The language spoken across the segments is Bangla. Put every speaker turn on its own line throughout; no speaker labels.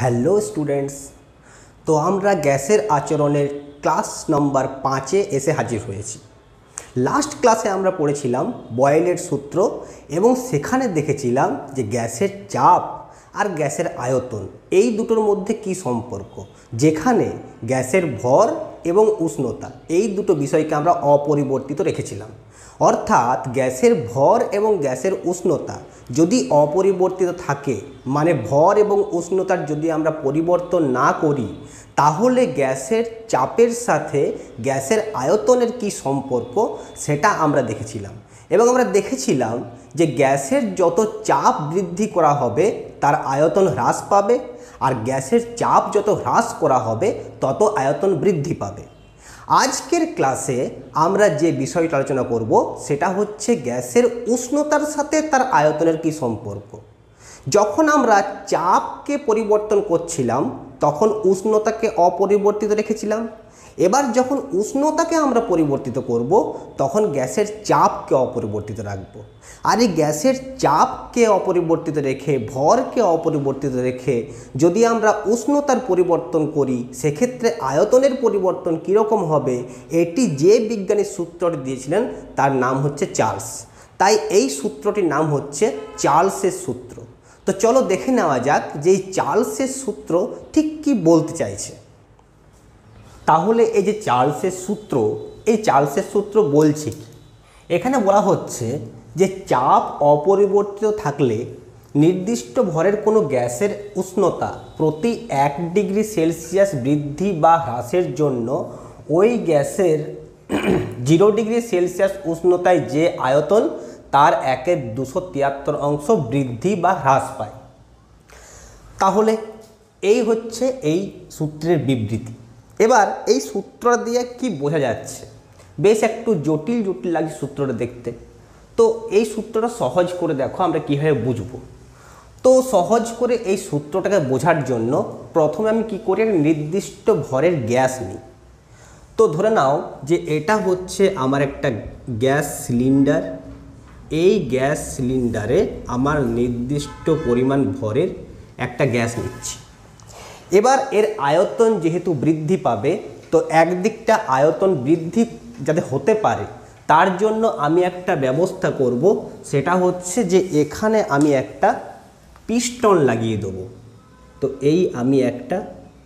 হ্যালো স্টুডেন্টস, তো আমরা গ্যাসের আচরণের ক্লাস নাম্বার 5-এ এসে হাজির হয়েছি। লাস্ট ক্লাসে আমরা পড়েছিলাম বয়েলের সূত্র এবং সেখানে দেখেছিলাম যে গ্যাসের চাপ আর গ্যাসের আয়তন এই দুটোর মধ্যে কি সম্পর্ক, যেখানে গ্যাসের ভর এবং উষ্ণতা এই দুটো বিষয়কে আমরা অপরিবর্তিত রেখেছিলাম। অর্থাৎ গ্যাসের ভর এবং গ্যাসের উষ্ণতা যদি অপরিবর্তিত থাকে, মানে ভর এবং উষ্ণতার যদি আমরা পরিবর্তন না করি, তাহলে গ্যাসের চাপের সাথে গ্যাসের আয়তনের কি সম্পর্ক সেটা আমরা দেখেছিলাম। এবং আমরা দেখেছিলাম যে গ্যাসের যত চাপ বৃদ্ধি করা হবে তার আয়তন হ্রাস পাবে, আর গ্যাসের চাপ যত হ্রাস করা হবে তত আয়তন বৃদ্ধি পাবে। আজকের ক্লাসে আমরা যে বিষয়টা আলোচনা করব সেটা হচ্ছে গ্যাসের উষ্ণতার সাথে তার আয়তনের কি সম্পর্ক। যখন আমরা চাপকে পরিবর্তন করছিলাম তখন উষ্ণতাকে অপরিবর্তিত রেখেছিলাম। এবার যখন উষ্ণতাকে আমরা পরিবর্তিত করব তখন গ্যাসের চাপকে অপরিবর্তিত রাখব। আর এই গ্যাসের চাপকে অপরিবর্তিত রেখে, ভরকে অপরিবর্তিত রেখে যদি আমরা উষ্ণতার পরিবর্তন করি, সেক্ষেত্রে আয়তনের পরিবর্তন কীরকম হবে, এটি যে বিজ্ঞানী সূত্রটি দিয়েছিলেন তার নাম হচ্ছে চার্লস। তাই এই সূত্রটির নাম হচ্ছে চার্লসের সূত্র। তো চলো দেখে নেওয়া যাক যে এই চার্লসের সূত্র ঠিক কী বলতে চাইছে। তাহলে এই যে চার্লসের সূত্র, এই চার্লসের সূত্র বলছে কি? এখানে বলা হচ্ছে যে চাপ অপরিবর্তিত থাকলে নির্দিষ্ট ভরের কোনো গ্যাসের উষ্ণতা প্রতি 1 ডিগ্রি সেলসিয়াস বৃদ্ধি বা হ্রাসের জন্য ওই গ্যাসের 0 ডিগ্রি সেলসিয়াস উষ্ণতায় যে আয়তন তার 1/273 বৃদ্ধি বা হ্রাস পায়। তাহলে এই হচ্ছে এই সূত্রের বিবৃতি। এবার এই সূত্র দিয়ে কি বোঝা যাচ্ছে? বেশ একটু জটিল জটিল লাগে সূত্রটা দেখতে। তো এই সূত্রটা সহজ করে দেখো আমরা কীভাবে বুঝবো। তো সহজ করে এই সূত্রটাকে বোঝার জন্য প্রথমে আমি কি করি, একটা নির্দিষ্ট ভরের গ্যাস নিই। তো ধরে নাও যে এটা হচ্ছে আমার একটা গ্যাস সিলিন্ডার। এই গ্যাস সিলিন্ডারে আমার নির্দিষ্ট পরিমাণ ভরের একটা গ্যাস নিচ্ছি। এবার এর আয়তন যেহেতু বৃদ্ধি পাবে, তো একদিকটা আয়তন বৃদ্ধি যাতে হতে পারে তার জন্য আমি একটা ব্যবস্থা করব, সেটা হচ্ছে যে এখানে আমি একটা পিস্টন লাগিয়ে দেবো। তো এই আমি একটা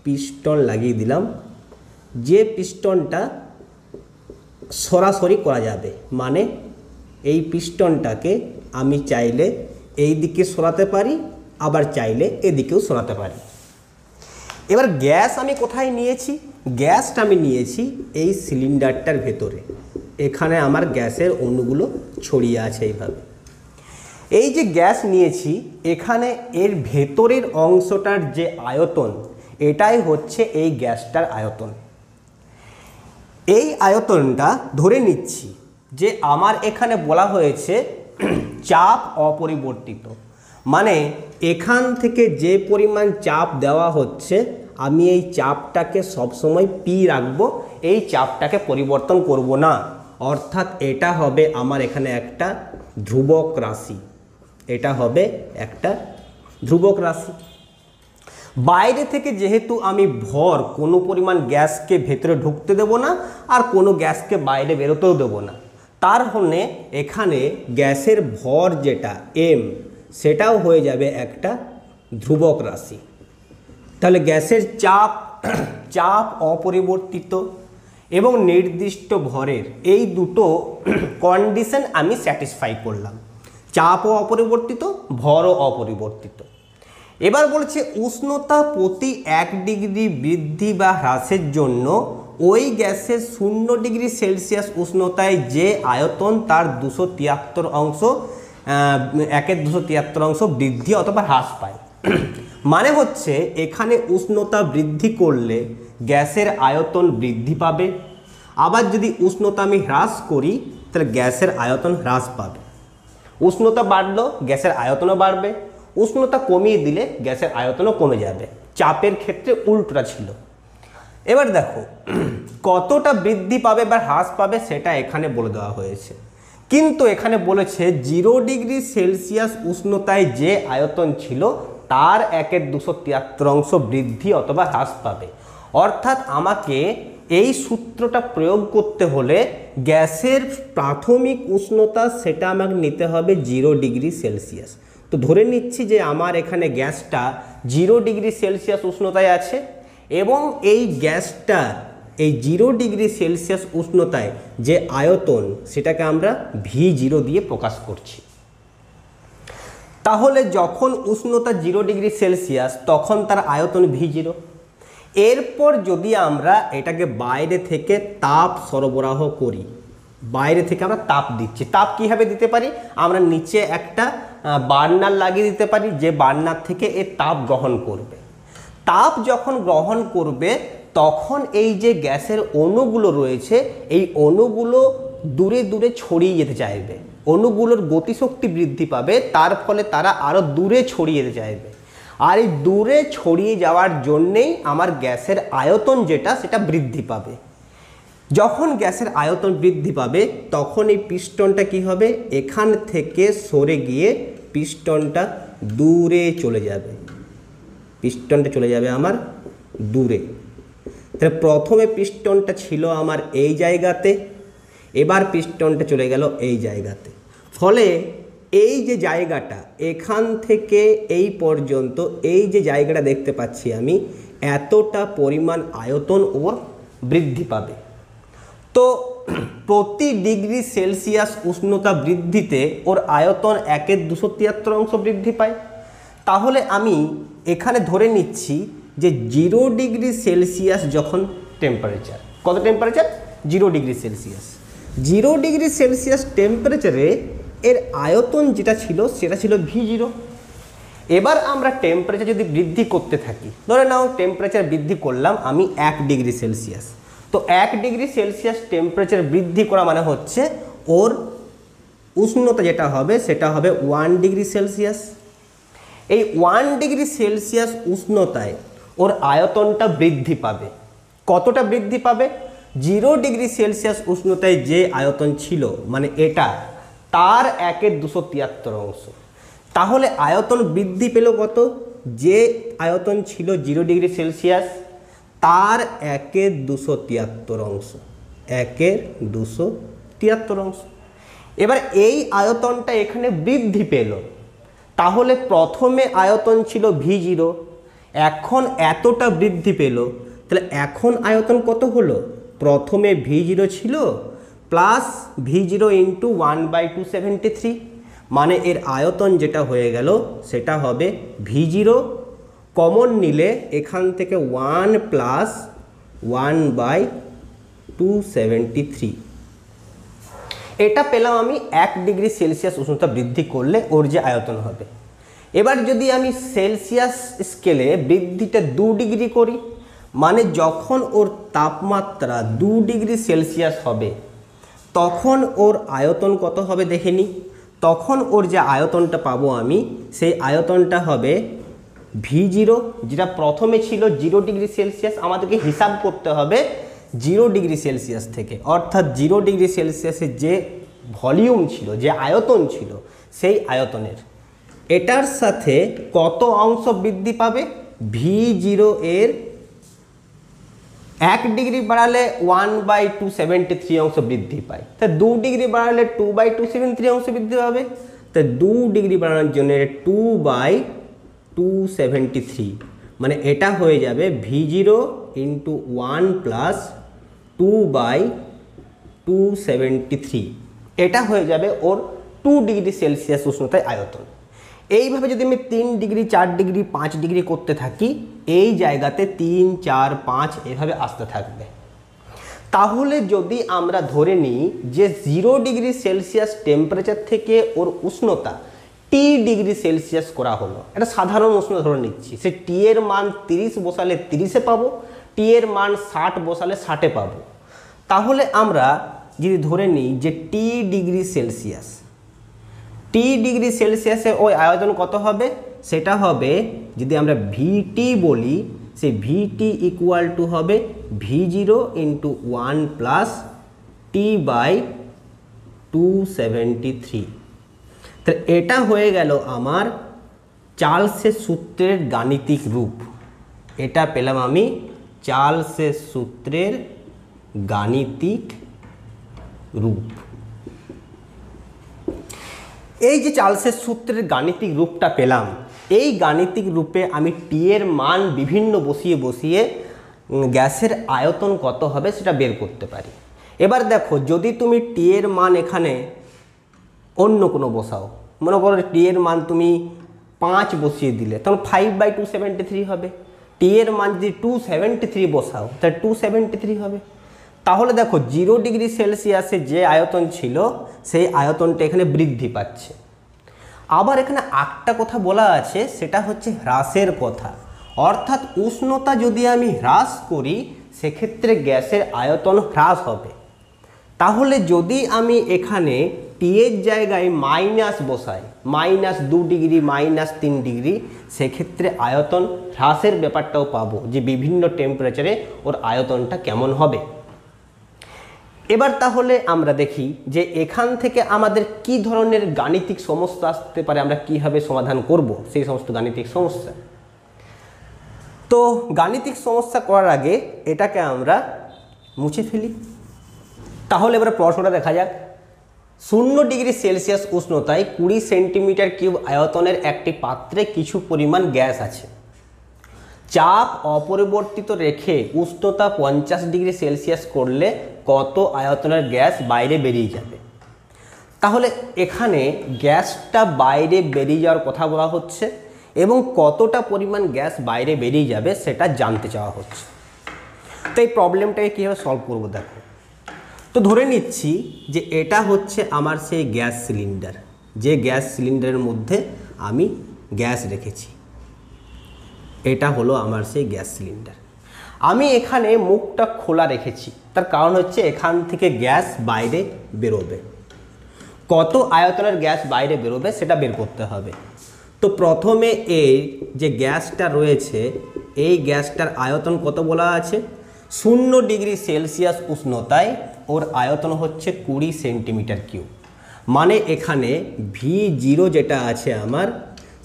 পিস্টন লাগিয়ে দিলাম, যে পিস্টনটা সরাসরি করা যাবে, মানে এই পিস্টনটাকে আমি চাইলে এই দিকে সরাতে পারি, আবার চাইলে এদিকেও সরাতে পারি। এবার গ্যাস আমি কোথায় নিয়েছি? গ্যাসটা আমি নিয়েছি এই সিলিন্ডারটার ভেতরে। এখানে আমার গ্যাসের অণুগুলো ছড়িয়ে আছে এইভাবে। এই যে গ্যাস নিয়েছি, এখানে এর ভেতরের অংশটার যে আয়তন, এটাই হচ্ছে এই গ্যাসটার আয়তন। এই আয়তনটা ধরে নিচ্ছি যে আমার এখানে বলা হয়েছে চাপ অপরিবর্তিত, মানে এখান থেকে যে পরিমাণ চাপ দেওয়া হচ্ছে আমি এই চাপটাকে সবসময় পি রাখবো, এই চাপটাকে পরিবর্তন করব না। অর্থাৎ এটা হবে আমার এখানে একটা ধ্রুবক রাশি, এটা হবে একটা ধ্রুবক রাশি। বাইরে থেকে যেহেতু আমি ভর কোনো পরিমাণ গ্যাসকে ভেতরে ঢুকতে দেব না, আর কোনো গ্যাসকে বাইরে বেরোতেও দেব না, তার ফলে এখানে গ্যাসের ভর যেটা এম, সেটাও হয়ে যাবে একটা ধ্রুবক রাশি। তাহলে গ্যাসের চাপ অপরিবর্তিত এবং নির্দিষ্ট ভরের এই দুটো কন্ডিশন আমি স্যাটিসফাই করলাম। চাপও অপরিবর্তিত, ভরও অপরিবর্তিত। এবার বলছে উষ্ণতা প্রতি 1 ডিগ্রি বৃদ্ধি বা হ্রাসের জন্য ওই গ্যাসের 0 ডিগ্রি সেলসিয়াস উষ্ণতায় যে আয়তন তার 1/273 বৃদ্ধি অথবা হ্রাস পায়। মানে হচ্ছে এখানে উষ্ণতা বৃদ্ধি করলে গ্যাসের আয়তন বৃদ্ধি পাবে, আবার যদি উষ্ণতা আমি হ্রাস করি তাহলে গ্যাসের আয়তন হ্রাস পাবে। উষ্ণতা বাড়লো, গ্যাসের আয়তনও বাড়বে। উষ্ণতা কমিয়ে দিলে গ্যাসের আয়তনও কমে যাবে। চাপের ক্ষেত্রে উল্টোটা ছিল। এবার দেখো কতটা বৃদ্ধি পাবে বা হ্রাস পাবে সেটা এখানে বলে দেওয়া হয়েছে, কিন্তু এখানে বলেছে 0 ডিগ্রি সেলসিয়াস উষ্ণতায় যে আয়তন ছিল তার 1/273 বৃদ্ধি অথবা হ্রাস পাবে। অর্থাৎ আমাকে এই সূত্রটা প্রয়োগ করতে হলে গ্যাসের প্রাথমিক উষ্ণতা সেটা আমাকে নিতে হবে 0 ডিগ্রি সেলসিয়াস। তো ধরে নিচ্ছি যে আমার এখানে গ্যাসটা 0 ডিগ্রি সেলসিয়াস উষ্ণতায় আছে এবং এই গ্যাসটা এই 0 ডিগ্রি সেলসিয়াস উষ্ণতায় যে আয়তন সেটাকে আমরা V0 দিয়ে প্রকাশ করছি। তাহলে যখন উষ্ণতা 0 ডিগ্রি সেলসিয়াস তখন তার আয়তন V0। এরপর যদি আমরা এটাকে বাইরে থেকে তাপ সরবরাহ করি, বাইরে থেকে আমরা তাপ দিচ্ছি, তাপ কীভাবে দিতে পারি, আমরা নিচে একটা বার্নার লাগিয়ে দিতে পারি যে বার্নার থেকে এই তাপ গ্রহণ করবে। তাপ যখন গ্রহণ করবে তখন এই যে গ্যাসের অণুগুলো রয়েছে এই অণুগুলো দূরে দূরে ছড়িয়ে যেতে চাইবে, অণুগুলোর গতিশক্তি বৃদ্ধি পাবে, তার ফলে তারা আরও দূরে ছড়িয়ে যেতে চাইবে। আর এই দূরে ছড়িয়ে যাওয়ার জন্যেই আমার গ্যাসের আয়তন যেটা সেটা বৃদ্ধি পাবে। যখন গ্যাসের আয়তন বৃদ্ধি পাবে তখন এই পিস্টনটা কি হবে, এখান থেকে সরে গিয়ে পিস্টনটা দূরে চলে যাবে, পিস্টনটা চলে যাবে আমার দূরে। তাহলে প্রথমে পিস্টনটা ছিল আমার এই জায়গাতে, এবার পিস্টনটা চলে গেল এই জায়গাতে। ফলে এই যে জায়গাটা এখান থেকে এই পর্যন্ত এই যে জায়গাটা দেখতে পাচ্ছি আমি, এতটা পরিমাণ আয়তন ওর বৃদ্ধি পাবে। তো প্রতি ডিগ্রি সেলসিয়াস উষ্ণতা বৃদ্ধিতে ওর আয়তন 1/273 বৃদ্ধি পায়। তাহলে আমি এখানে ধরে নিচ্ছি যে 0 ডিগ্রি সেলসিয়াস যখন টেম্পারেচার, কত temperature, 0 degree Celsius, 0 degree Celsius টেম্পারেচারে এর আয়তন যেটা ছিল সেটা ছিল V0। এবার আমরা টেম্পারেচার যদি বৃদ্ধি করতে থাকি, ধরে নাও টেম্পারেচার বৃদ্ধি করলাম আমি 1 ডিগ্রি সেলসিয়াস, তো 1 ডিগ্রি সেলসিয়াস টেম্পারেচার বৃদ্ধি করা মানে হচ্ছে ওর উষ্ণতা যেটা হবে সেটা হবে 1 ডিগ্রি সেলসিয়াস। এই 1 ডিগ্রি সেলসিয়াস উষ্ণতায় ওর আয়তনটা বৃদ্ধি পাবে। কতটা বৃদ্ধি পাবে, 0 ডিগ্রি সেলসিয়াস উষ্ণতায় যে আয়তন ছিল মানে এটা, তার 1/273। তাহলে আয়তন বৃদ্ধি পেল কত, যে আয়তন ছিল 0 ডিগ্রি সেলসিয়াস তার 1/273, 1/273। এবার এই আয়তনটা এখানে বৃদ্ধি পেল। তাহলে প্রথমে আয়তন ছিল V0, এখন এতটা বৃদ্ধি পেল, তাহলে এখন আয়তন কত হলো, প্রথমে V0 ছিল প্লাস V0 ইন্টু 1/273, মানে এর আয়তন যেটা হয়ে গেল সেটা হবে V0 কমন নিলে এখান থেকে 1 প্লাস 1/273, এটা পেলাম আমি 1 ডিগ্রি সেলসিয়াস উষ্ণতা বৃদ্ধি করলে ওর যে আয়তন হবে। এবার যদি আমি সেলসিয়াস স্কেলে বৃদ্ধিটা 2 ডিগ্রি করি, মানে যখন ওর তাপমাত্রা 2 ডিগ্রি সেলসিয়াস হবে তখন ওর আয়তন কত হবে দেখে নিই। তখন ওর যে আয়তনটা পাবো আমি, সেই আয়তনটা হবে V0, যেটা প্রথমে ছিল 0 ডিগ্রি সেলসিয়াস, আমাদেরকে হিসাব করতে হবে 0 ডিগ্রি সেলসিয়াস থেকে, অর্থাৎ 0 ডিগ্রি সেলসিয়াসের যে ভলিউম ছিল, যে আয়তন ছিল, সেই আয়তনের এটার সাথে কত অংশ বৃদ্ধি পাবে, V0 এর 1 ডিগ্রি বাড়ালে 1/273 অংশ বৃদ্ধি পায়, তা 2 ডিগ্রি বাড়ালে 2/273 অংশ বৃদ্ধি পাবে, তা 2 ডিগ্রি বাড়ানোর জন্য 2/273, মানে এটা হয়ে যাবে V0 ইন্টু 1 প্লাস 2/273, এটা হয়ে যাবে ওর 2 ডিগ্রি সেলসিয়াস উষ্ণতায় আয়তন। এইভাবে যদি আমি 3 ডিগ্রি 4 ডিগ্রি 5 ডিগ্রি করতে থাকি, এই জায়গাতে 3 4 5 এভাবে আসতে থাকবে। তাহলে যদি আমরা ধরে নিই যে 0 ডিগ্রি সেলসিয়াস টেম্পারেচার থেকে ওর উষ্ণতা T ডিগ্রি সেলসিয়াস করা হলো, এটা সাধারণ উষ্ণতা ধরে নিচ্ছি, সে T এর মান 30 বসালে 30-এ পাবো, T এর মান 60 বসালে 60-এ পাবো। তাহলে আমরা যদি ধরে নিই যে T degree Celsius, T degree সেলসিয়াসে ওই আয়তন কত হবে, সেটা হবে যদি আমরা VT বলি, সেই VT ইকুয়াল টু হবে V0 ইন্টু 1 প্লাস T/273। তাহলে এটা হয়ে গেল আমার চার্লসের সূত্রের গাণিতিক রূপ, এটা পেলাম আমি চার্লসের সূত্রের গাণিতিক রূপ। এই যে চার্লসের সূত্রের গাণিতিক রূপটা পেলাম, এই গাণিতিক রূপে আমি টি এর মান বিভিন্ন বসিয়ে বসিয়ে গ্যাসের আয়তন কত হবে সেটা বের করতে পারি। এবার দেখো, যদি তুমি টি এর মান এখানে অন্য কোনো বসাও, মনে করো টি এর মান তুমি 5 বসিয়ে দিলে, তখন 5/273 হবে। টি এর মান যদি 273 বসাও তাহলে 273 হবে। তাহলে দেখো 0 ডিগ্রি সেলসিয়াসে যে আয়তন ছিল সেই আয়তনটা এখানে বৃদ্ধি পাচ্ছে। আবার এখানে একটা কথা বলা আছে, সেটা হচ্ছে হ্রাসের কথা, অর্থাৎ উষ্ণতা যদি আমি হ্রাস করি সেক্ষেত্রে গ্যাসের আয়তন হ্রাস হবে। তাহলে যদি আমি এখানে টি এর জায়গায় মাইনাস বসাই, -2 ডিগ্রি, -3 ডিগ্রি, সেক্ষেত্রে আয়তন হ্রাসের ব্যাপারটাও পাবো, যে বিভিন্ন টেম্পারেচারে ওর আয়তনটা কেমন হবে। এবার তাহলে আমরা দেখি যে এখান থেকে আমাদের কি ধরনের গাণিতিক সমস্যা আসতে পারে, আমরা কিভাবে সমাধান করব সেই সমস্ত গাণিতিক সমস্যা। তো গাণিতিক সমস্যা করার আগে এটাকে আমরা মুছে ফেলি। তাহলে এবার প্রশ্নটা দেখা যাক। 0 ডিগ্রি সেলসিয়াস উষ্ণতায় 20 সেন্টিমিটার কিউব আয়তনের একটি পাত্রে কিছু পরিমাণ গ্যাস আছে। চাপ অপরিবর্তিত রেখে উষ্ণতা 50 ডিগ্রি সেলসিয়াস করলে কত আয়তনের গ্যাস বাইরে বেরিয়ে যাবে? তাহলে এখানে গ্যাসটা বাইরে বেরিয়ে যাওয়ার কথা বলা হচ্ছে এবং কতটা পরিমাণ গ্যাস বাইরে বেরিয়ে যাবে সেটা জানতে চাওয়া হচ্ছে। তো এই প্রবলেমটাকে কীভাবে সলভ করবো দেখো। তো ধরে নিচ্ছি যে এটা হচ্ছে আমার সেই গ্যাস সিলিন্ডার, যে গ্যাস সিলিন্ডারের মধ্যে আমি গ্যাস রেখেছি। এটা হলো আমার সেই গ্যাস সিলিন্ডার। আমি এখানে মুখটা খোলা রেখেছি, তার কারণ হচ্ছে এখান থেকে গ্যাস বাইরে বেরোবে। কত আয়তনের গ্যাস বাইরে বেরোবে সেটা বের করতে হবে। তো প্রথমে এই যে গ্যাসটা রয়েছে, এই গ্যাসটার আয়তন কত বলা আছে? 0 ডিগ্রি সেলসিয়াস উষ্ণতায় ওর আয়তন হচ্ছে 20 সেন্টিমিটার কিউব। মানে এখানে V0 যেটা আছে আমার,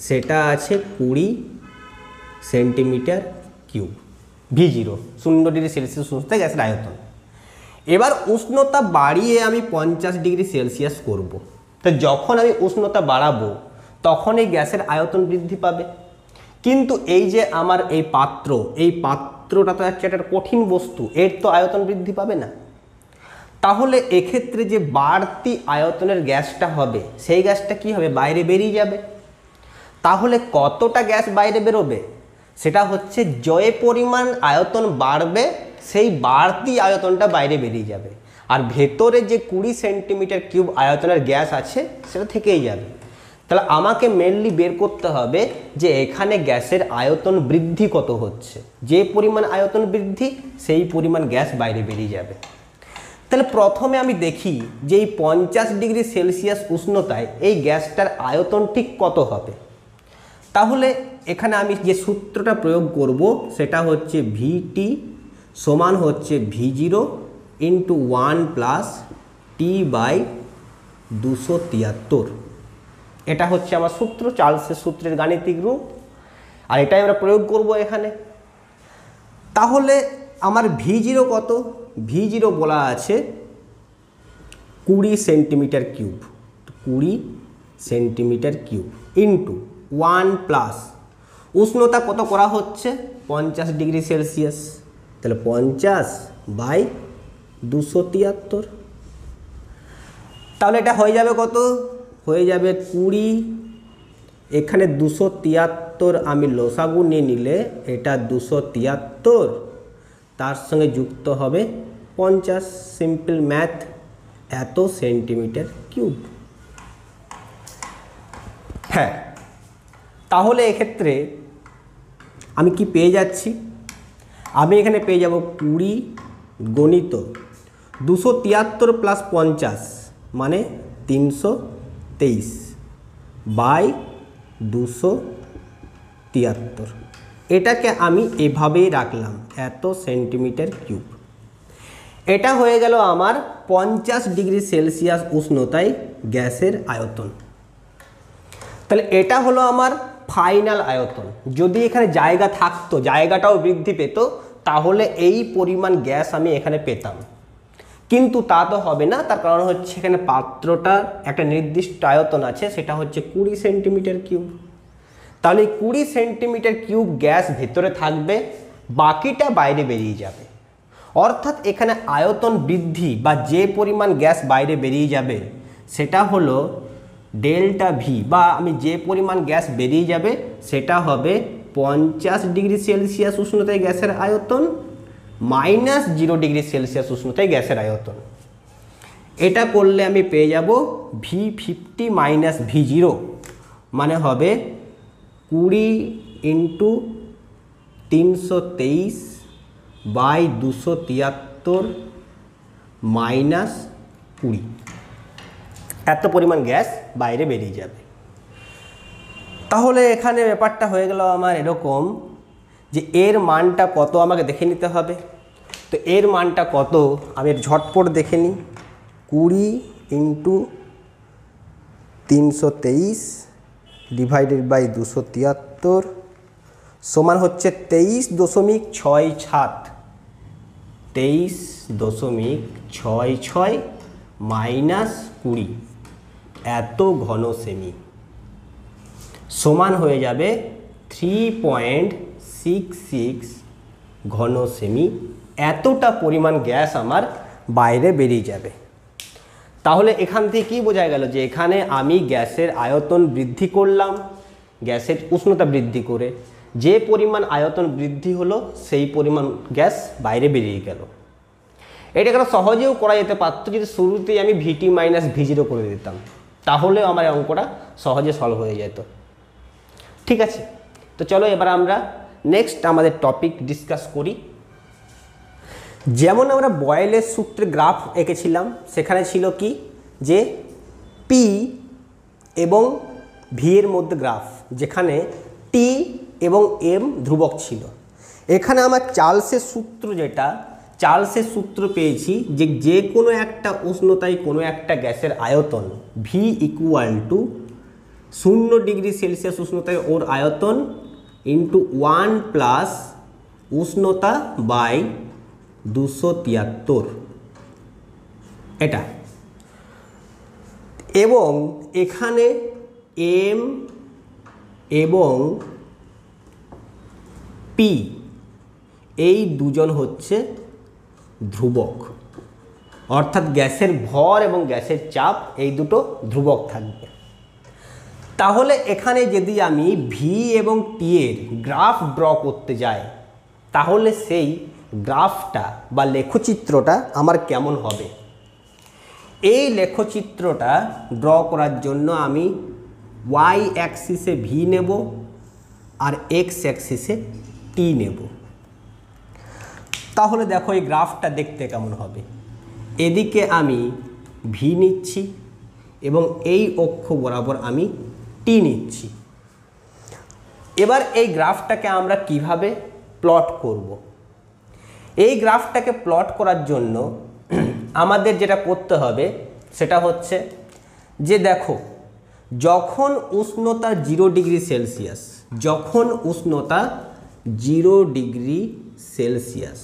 সেটা আছে 20 centimetre cube. V0 0 degree Celsius উষ্ণতায় গ্যাসের আয়তন। এবার উষ্ণতা বাড়িয়ে আমি 50 ডিগ্রি সেলসিয়াস করব। তো যখন আমি উষ্ণতা বাড়াবো তখন এই গ্যাসের আয়তন বৃদ্ধি পাবে। কিন্তু এই যে আমার এই পাত্রটা তো একটা কঠিন বস্তু, এর তো আয়তন বৃদ্ধি পাবে না। তাহলে এক্ষেত্রে যে বাড়তি আয়তনের গ্যাসটা হবে সেই গ্যাসটা কি হবে? বাইরে বেরিয়ে যাবে। তাহলে কতটা গ্যাস বাইরে বেরোবে? সেটা হচ্ছে যে পরিমাণ আয়তন বাড়বে সেই বাড়তি আয়তনটা বাইরে বেরিয়ে যাবে, আর ভেতরে যে 20 সেন্টিমিটার কিউব আয়তনের গ্যাস আছে সেটা থেকেই যাবে। তাহলে আমাকে মেনলি বের করতে হবে যে এখানে গ্যাসের আয়তন বৃদ্ধি কত হচ্ছে। যে পরিমাণ আয়তন বৃদ্ধি সেই পরিমাণ গ্যাস বাইরে বেরিয়ে যাবে। তাহলে প্রথমে আমি দেখি যে এই 50 ডিগ্রি সেলসিয়াস উষ্ণতায় এই গ্যাসটার আয়তন ঠিক কত হবে। তাহলে এখানে আমি যে সূত্রটা প্রয়োগ করব সেটা হচ্ছে VT সমান হচ্ছে V0 × 1 + T/273। এটা হচ্ছে আমার সূত্র, চার্লসের সূত্রের গাণিতিক রূপ, আর এটাই আমরা প্রয়োগ করব এখানে। তাহলে আমার V0 কত? V0 বলা আছে 20 centimetre cube, 20 centimetre cube into 1 plus উষ্ণতা কত করা হচ্ছে? 50 ডিগ্রি সেলসিয়াস। তাহলে 50/273। তাহলে এটা হয়ে যাবে কত? হয়ে যাবে 20। এখানে 273 আমি লসাগু নিয়ে নিলে এটা 273, তার সঙ্গে যুক্ত হবে 50, সিম্পল ম্যাথ, এত সেন্টিমিটার কিউব। হ্যাঁ, তাহলে এক্ষেত্রে আমি কি পেয়ে যাচ্ছি? আমি এখানে পেয়ে যাব 20 গণিত 273 + 50 মানে 323/273। এটাকে আমি এভাবেই রাখলাম, এত সেন্টিমিটার কিউব। এটা হয়ে গেল আমার 50 ডিগ্রি সেলসিয়াস উষ্ণতায় গ্যাসের আয়তন। তাহলে এটা হলো আমার ফাইনাল আয়তন। যদি এখানে জায়গা থাকতো, জায়গাটাও বৃদ্ধি পেত, তাহলে এই পরিমাণ গ্যাস আমি এখানে পেতাম, কিন্তু তা তো হবে না। তার কারণ হচ্ছে এখানে পাত্রটার একটা নির্দিষ্ট আয়তন আছে, সেটা হচ্ছে 20 সেন্টিমিটার কিউব। তাহলে 20 সেন্টিমিটার কিউব গ্যাস ভেতরে থাকবে, বাকিটা বাইরে বেরিয়ে যাবে। অর্থাৎ এখানে আয়তন বৃদ্ধি বা যে পরিমাণ গ্যাস বাইরে বেরিয়ে যাবে সেটা হলো ডেল্টা ভি, বা আমি যে পরিমাণ গ্যাস বেরিয়ে যাবে সেটা হবে 50 ডিগ্রি সেলসিয়াস উষ্ণতায় গ্যাসের আয়তন মাইনাস 0 ডিগ্রি সেলসিয়াস উষ্ণতায় গ্যাসের আয়তন। এটা করলে আমি পেয়ে যাব V50 মাইনাস V0, মানে হবে 20 ইন্টু 323 বাই 273 মাইনাস 20। এত পরিমাণ গ্যাস বাইরে বেরিয়ে যাবে। তাহলে এখানে ব্যাপারটা হয়ে গেল আমার এরকম যে এর মানটা কত আমাকে দেখে নিতে হবে। তো এর মানটা কত আমি ঝটপট দেখে নিই। 20 ইন্টু 323 ডিভাইডেড বাই 273 সমান হচ্ছে 23.67, 23.66 মাইনাস 20 এত ঘন সেমি সমান হয়ে যাবে 3.66 ঘন সেমি। এতটা পরিমাণ গ্যাস আমার বাইরে বেরিয়ে যাবে। তাহলে এখান থেকে কি বোঝা গেল যে এখানে আমি গ্যাসের আয়তন বৃদ্ধি করলাম, গ্যাসের উষ্ণতা বৃদ্ধি করে যে পরিমাণ আয়তন বৃদ্ধি হলো সেই পরিমাণ গ্যাস বাইরে বেরিয়ে গেল। এটা কেন সহজেও করা যেতে পারত যদি শুরুতেই আমি VT মাইনাস V0 করে দিতাম, তাহলেও আমার অঙ্কটা সহজে সলভ হয়ে যেত। ঠিক আছে, তো চলো এবার আমরা নেক্সট আমাদের টপিক ডিসকাস করি। যেমন আমরা বয়েলের সূত্রে গ্রাফ এঁকেছিলাম, সেখানে ছিল কি যে P এবং V এর মধ্যে গ্রাফ, যেখানে T এবং M ধ্রুবক ছিল। এখানে আমার চার্লসের সূত্র, যেটা চার্লসের সূত্র পেয়েছি যে যে কোনো একটা উষ্ণতায় কোনো একটা গ্যাসের আয়তন V equal to 0 degree Celsius উষ্ণতায় ওর আয়তন ইন্টু 1 প্লাস উষ্ণতা বাই 273 এটা। এবং এখানে M এবং P এই দুজন হচ্ছে ধ্রুবক, অর্থাৎ গ্যাসের ভর এবং গ্যাসের চাপ এই দুটো ধ্রুবক থাকবে। তাহলে এখানে যদি আমি V এবং T এর গ্রাফ ড্র করতে যাই, তাহলে সেই গ্রাফটা বা লেখচিত্রটা আমার কেমন হবে? এই লেখচিত্রটা ড্র করার জন্য আমি y অ্যাক্সিসে V নেব আর x অ্যাক্সিসে T নেব। তাহলে দেখো এই গ্রাফটা দেখতে কেমন হবে। এদিকে আমি V নিচ্ছি এবং এই অক্ষ বরাবর আমি T নিচ্ছি। এবার এই গ্রাফটাকে আমরা কিভাবে প্লট করব? এই গ্রাফটাকে প্লট করার জন্য আমাদের যেটা করতে হবে সেটা হচ্ছে যে দেখো, যখন উষ্ণতা 0 ডিগ্রি সেলসিয়াস, যখন উষ্ণতা 0 ডিগ্রি সেলসিয়াস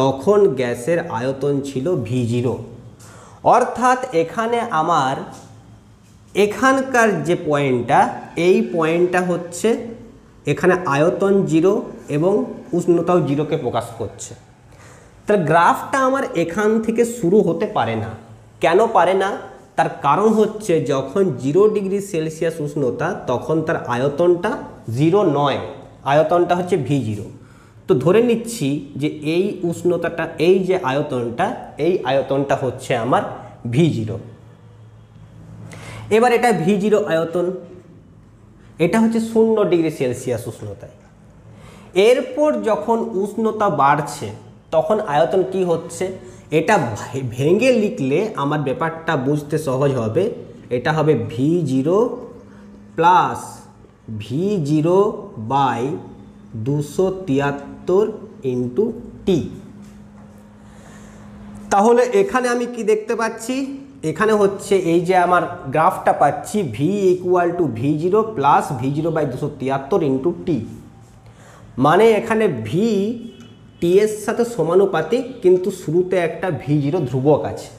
তখন গ্যাসের আয়তন ছিল V0। অর্থাৎ এখানে আমার এখানকার যে পয়েন্টটা, এই পয়েন্টটা হচ্ছে এখানে আয়তন 0 এবং উষ্ণতাও 0কে প্রকাশ করছে। তার গ্রাফটা আমার এখান থেকে শুরু হতে পারে না। কেন পারে না? তার কারণ হচ্ছে যখন 0 ডিগ্রি সেলসিয়াস উষ্ণতা তখন তার আয়তনটা 0 নয়, আয়তনটা হচ্ছে V0। তো ধরে নিচ্ছি যে এই উষ্ণতাটা, এই যে আয়তনটা, এই আয়তনটা হচ্ছে আমার V0। এবার এটা V0 আয়তন, এটা হচ্ছে 0 ডিগ্রি সেলসিয়াস উষ্ণতায়। এরপর যখন উষ্ণতা বাড়ছে তখন আয়তন কি হচ্ছে, এটা ভেঙে লিখলে আমার ব্যাপারটা বুঝতে সহজ হবে। এটা হবে V0 plus V0 by 273 into T। তাহলে এখানে আমি কি দেখতে পাচ্ছি, এখানে হচ্ছে এই যে আমার গ্রাফটা পাচ্ছি V equal to V0 plus V0/273 into T, মানে এখানে ভি টি এর সাথে সমানুপাতিক, কিন্তু শুরুতে একটা V0 ধ্রুবক আছে।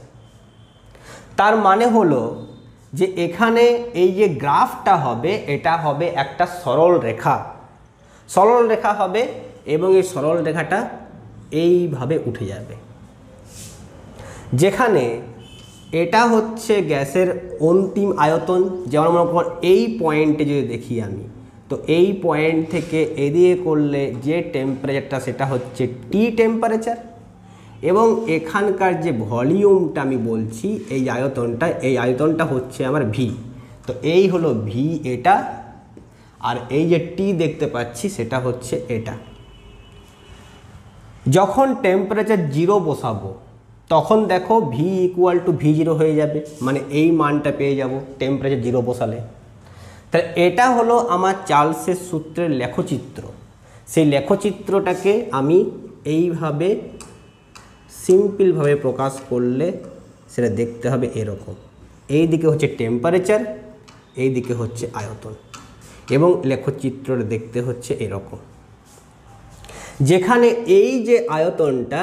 তার মানে হলো যে এখানে এই যে গ্রাফটা হবে এটা হবে একটা সরল রেখা, সরল রেখা হবে এবং এই সরল রেখাটা এইভাবে উঠে যাবে, যেখানে এটা হচ্ছে গ্যাসের অন্তিম আয়তন। যেমন মনে করুন এই পয়েন্টে যদি দেখি আমি, তো এই পয়েন্ট থেকে এদিকে করলে যে টেম্পারেচারটা সেটা হচ্ছে টি টেম্পারেচার, এবং এখানকার যে ভলিউমটা আমি বলছি এই আয়তনটা হচ্ছে আমার ভি। তো এই হলো ভি এটা, আর এই যে টি দেখতে পাচ্ছি সেটা হচ্ছে এটা। যখন টেম্পারেচার 0 বসাবো তখন দেখো ভি ইকুয়াল টু V0 হয়ে যাবে, মানে এই মানটা পেয়ে যাব টেম্পারেচার 0 বসালে। তাহলে এটা হলো আমার চার্লসের সূত্রের লেখচিত্র। সেই লেখচিত্রটাকে আমি এইভাবে সিম্পলভাবে প্রকাশ করলে সেটা দেখতে হবে এরকম। এই দিকে হচ্ছে টেম্পারেচার, এই দিকে হচ্ছে আয়তন, এবং লেখচিত্রটা দেখতে হচ্ছে এরকম, যেখানে এই যে আয়তনটা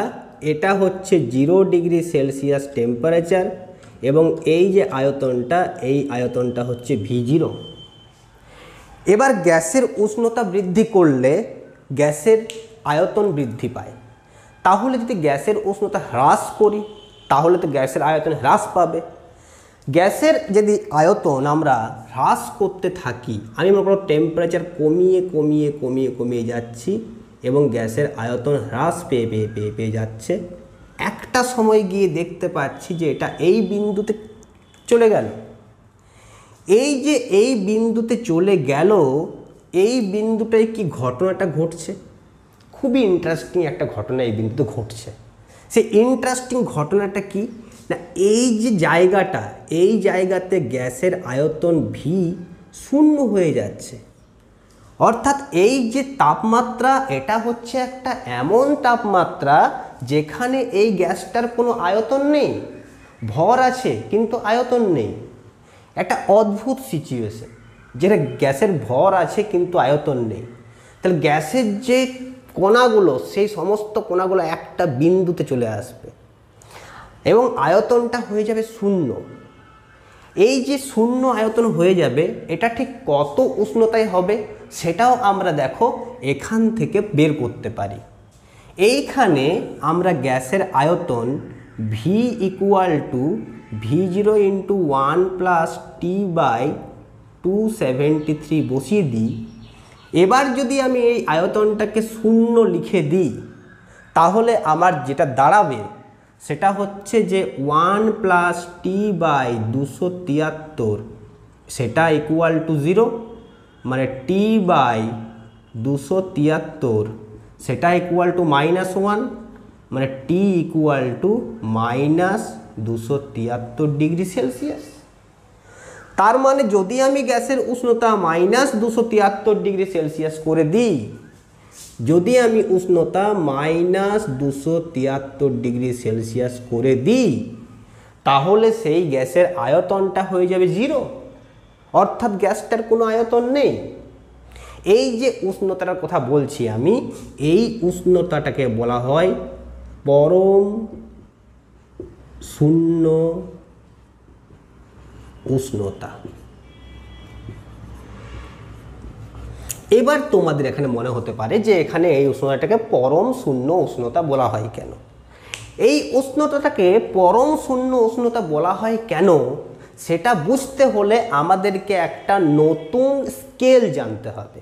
এটা হচ্ছে 0 ডিগ্রি সেলসিয়াস টেম্পারেচার, এবং এই যে আয়তনটা এই আয়তনটা হচ্ছে V0। এবার গ্যাসের উষ্ণতা বৃদ্ধি করলে গ্যাসের আয়তন বৃদ্ধি পায়। তাহলে যদি গ্যাসের উষ্ণতা হ্রাস করি তাহলে তো গ্যাসের আয়তন হ্রাস পাবে। গ্যাসের যদি আয়তন আমরা হ্রাস করতে থাকি, আমি মনে করো টেম্পারেচার কমিয়ে কমিয়ে কমিয়ে কমিয়ে যাচ্ছি এবং গ্যাসের আয়তন হ্রাস পেয়ে পেয়ে পেয়ে পেয়ে যাচ্ছে, একটা সময় গিয়ে দেখতে পাচ্ছি যে এটা এই বিন্দুতে চলে গেল। এই যে এই বিন্দুতে চলে গেল, এই বিন্দুটায় কি ঘটনাটা ঘটছে? খুবই ইন্টারেস্টিং একটা ঘটনা এই বিন্দুতে ঘটছে। সেই ইন্টারেস্টিং ঘটনাটা কি না, এই যে জায়গাটা, এই জায়গাতে গ্যাসের আয়তন ভি 0 হয়ে যাচ্ছে। অর্থাৎ এই যে তাপমাত্রা, এটা হচ্ছে একটা এমন তাপমাত্রা যেখানে এই গ্যাসটার কোনো আয়তন নেই, ভর আছে কিন্তু আয়তন নেই। একটা অদ্ভুত সিচুয়েশন, যেটা গ্যাসের ভর আছে কিন্তু আয়তন নেই। তাহলে গ্যাসের যে কণাগুলো, সেই সমস্ত কণাগুলো একটা বিন্দুতে চলে আসবে এবং আয়তনটা হয়ে যাবে 0। এই যে 0 আয়তন হয়ে যাবে, এটা ঠিক কত উষ্ণতায় হবে সেটাও আমরা দেখো এখান থেকে বের করতে পারি। এইখানে আমরা গ্যাসের আয়তন V equal to V0 into 1 plus T/273 বসিয়ে দিই। এবার যদি আমি এই আয়তনটাকে 0 লিখে দিই তাহলে আমার যেটা দাঁড়াবে সেটা হচ্ছে যে 1 প্লাস T/273 সেটা ইকুয়াল টু 0, মানে T/273 সেটা ইকুয়াল টু -1, মানে T equal to -273 degree Celsius. তার মানে যদি আমি গ্যাসের উষ্ণতা -273 ডিগ্রি সেলসিয়াস করে দিই, যদি আমি উষ্ণতা -273 ডিগ্রি সেলসিয়াস করে দিই, তাহলে সেই গ্যাসের আয়তনটা হয়ে যাবে 0, অর্থাৎ গ্যাসটার কোনো আয়তন নেই। এই যে উষ্ণতাটার কথা বলছি আমি, এই উষ্ণতাটাকে বলা হয় পরম শূন্য উষ্ণতা। এবার তোমাদের এখানে মনে হতে পারে যে এখানে এই উষ্ণতাটাকে পরম শূন্য উষ্ণতা বলা হয় কেন? এই উষ্ণতাটাকে পরম শূন্য উষ্ণতা বলা হয় কেন সেটা বুঝতে হলে আমাদেরকে একটা নতুন স্কেল জানতে হবে।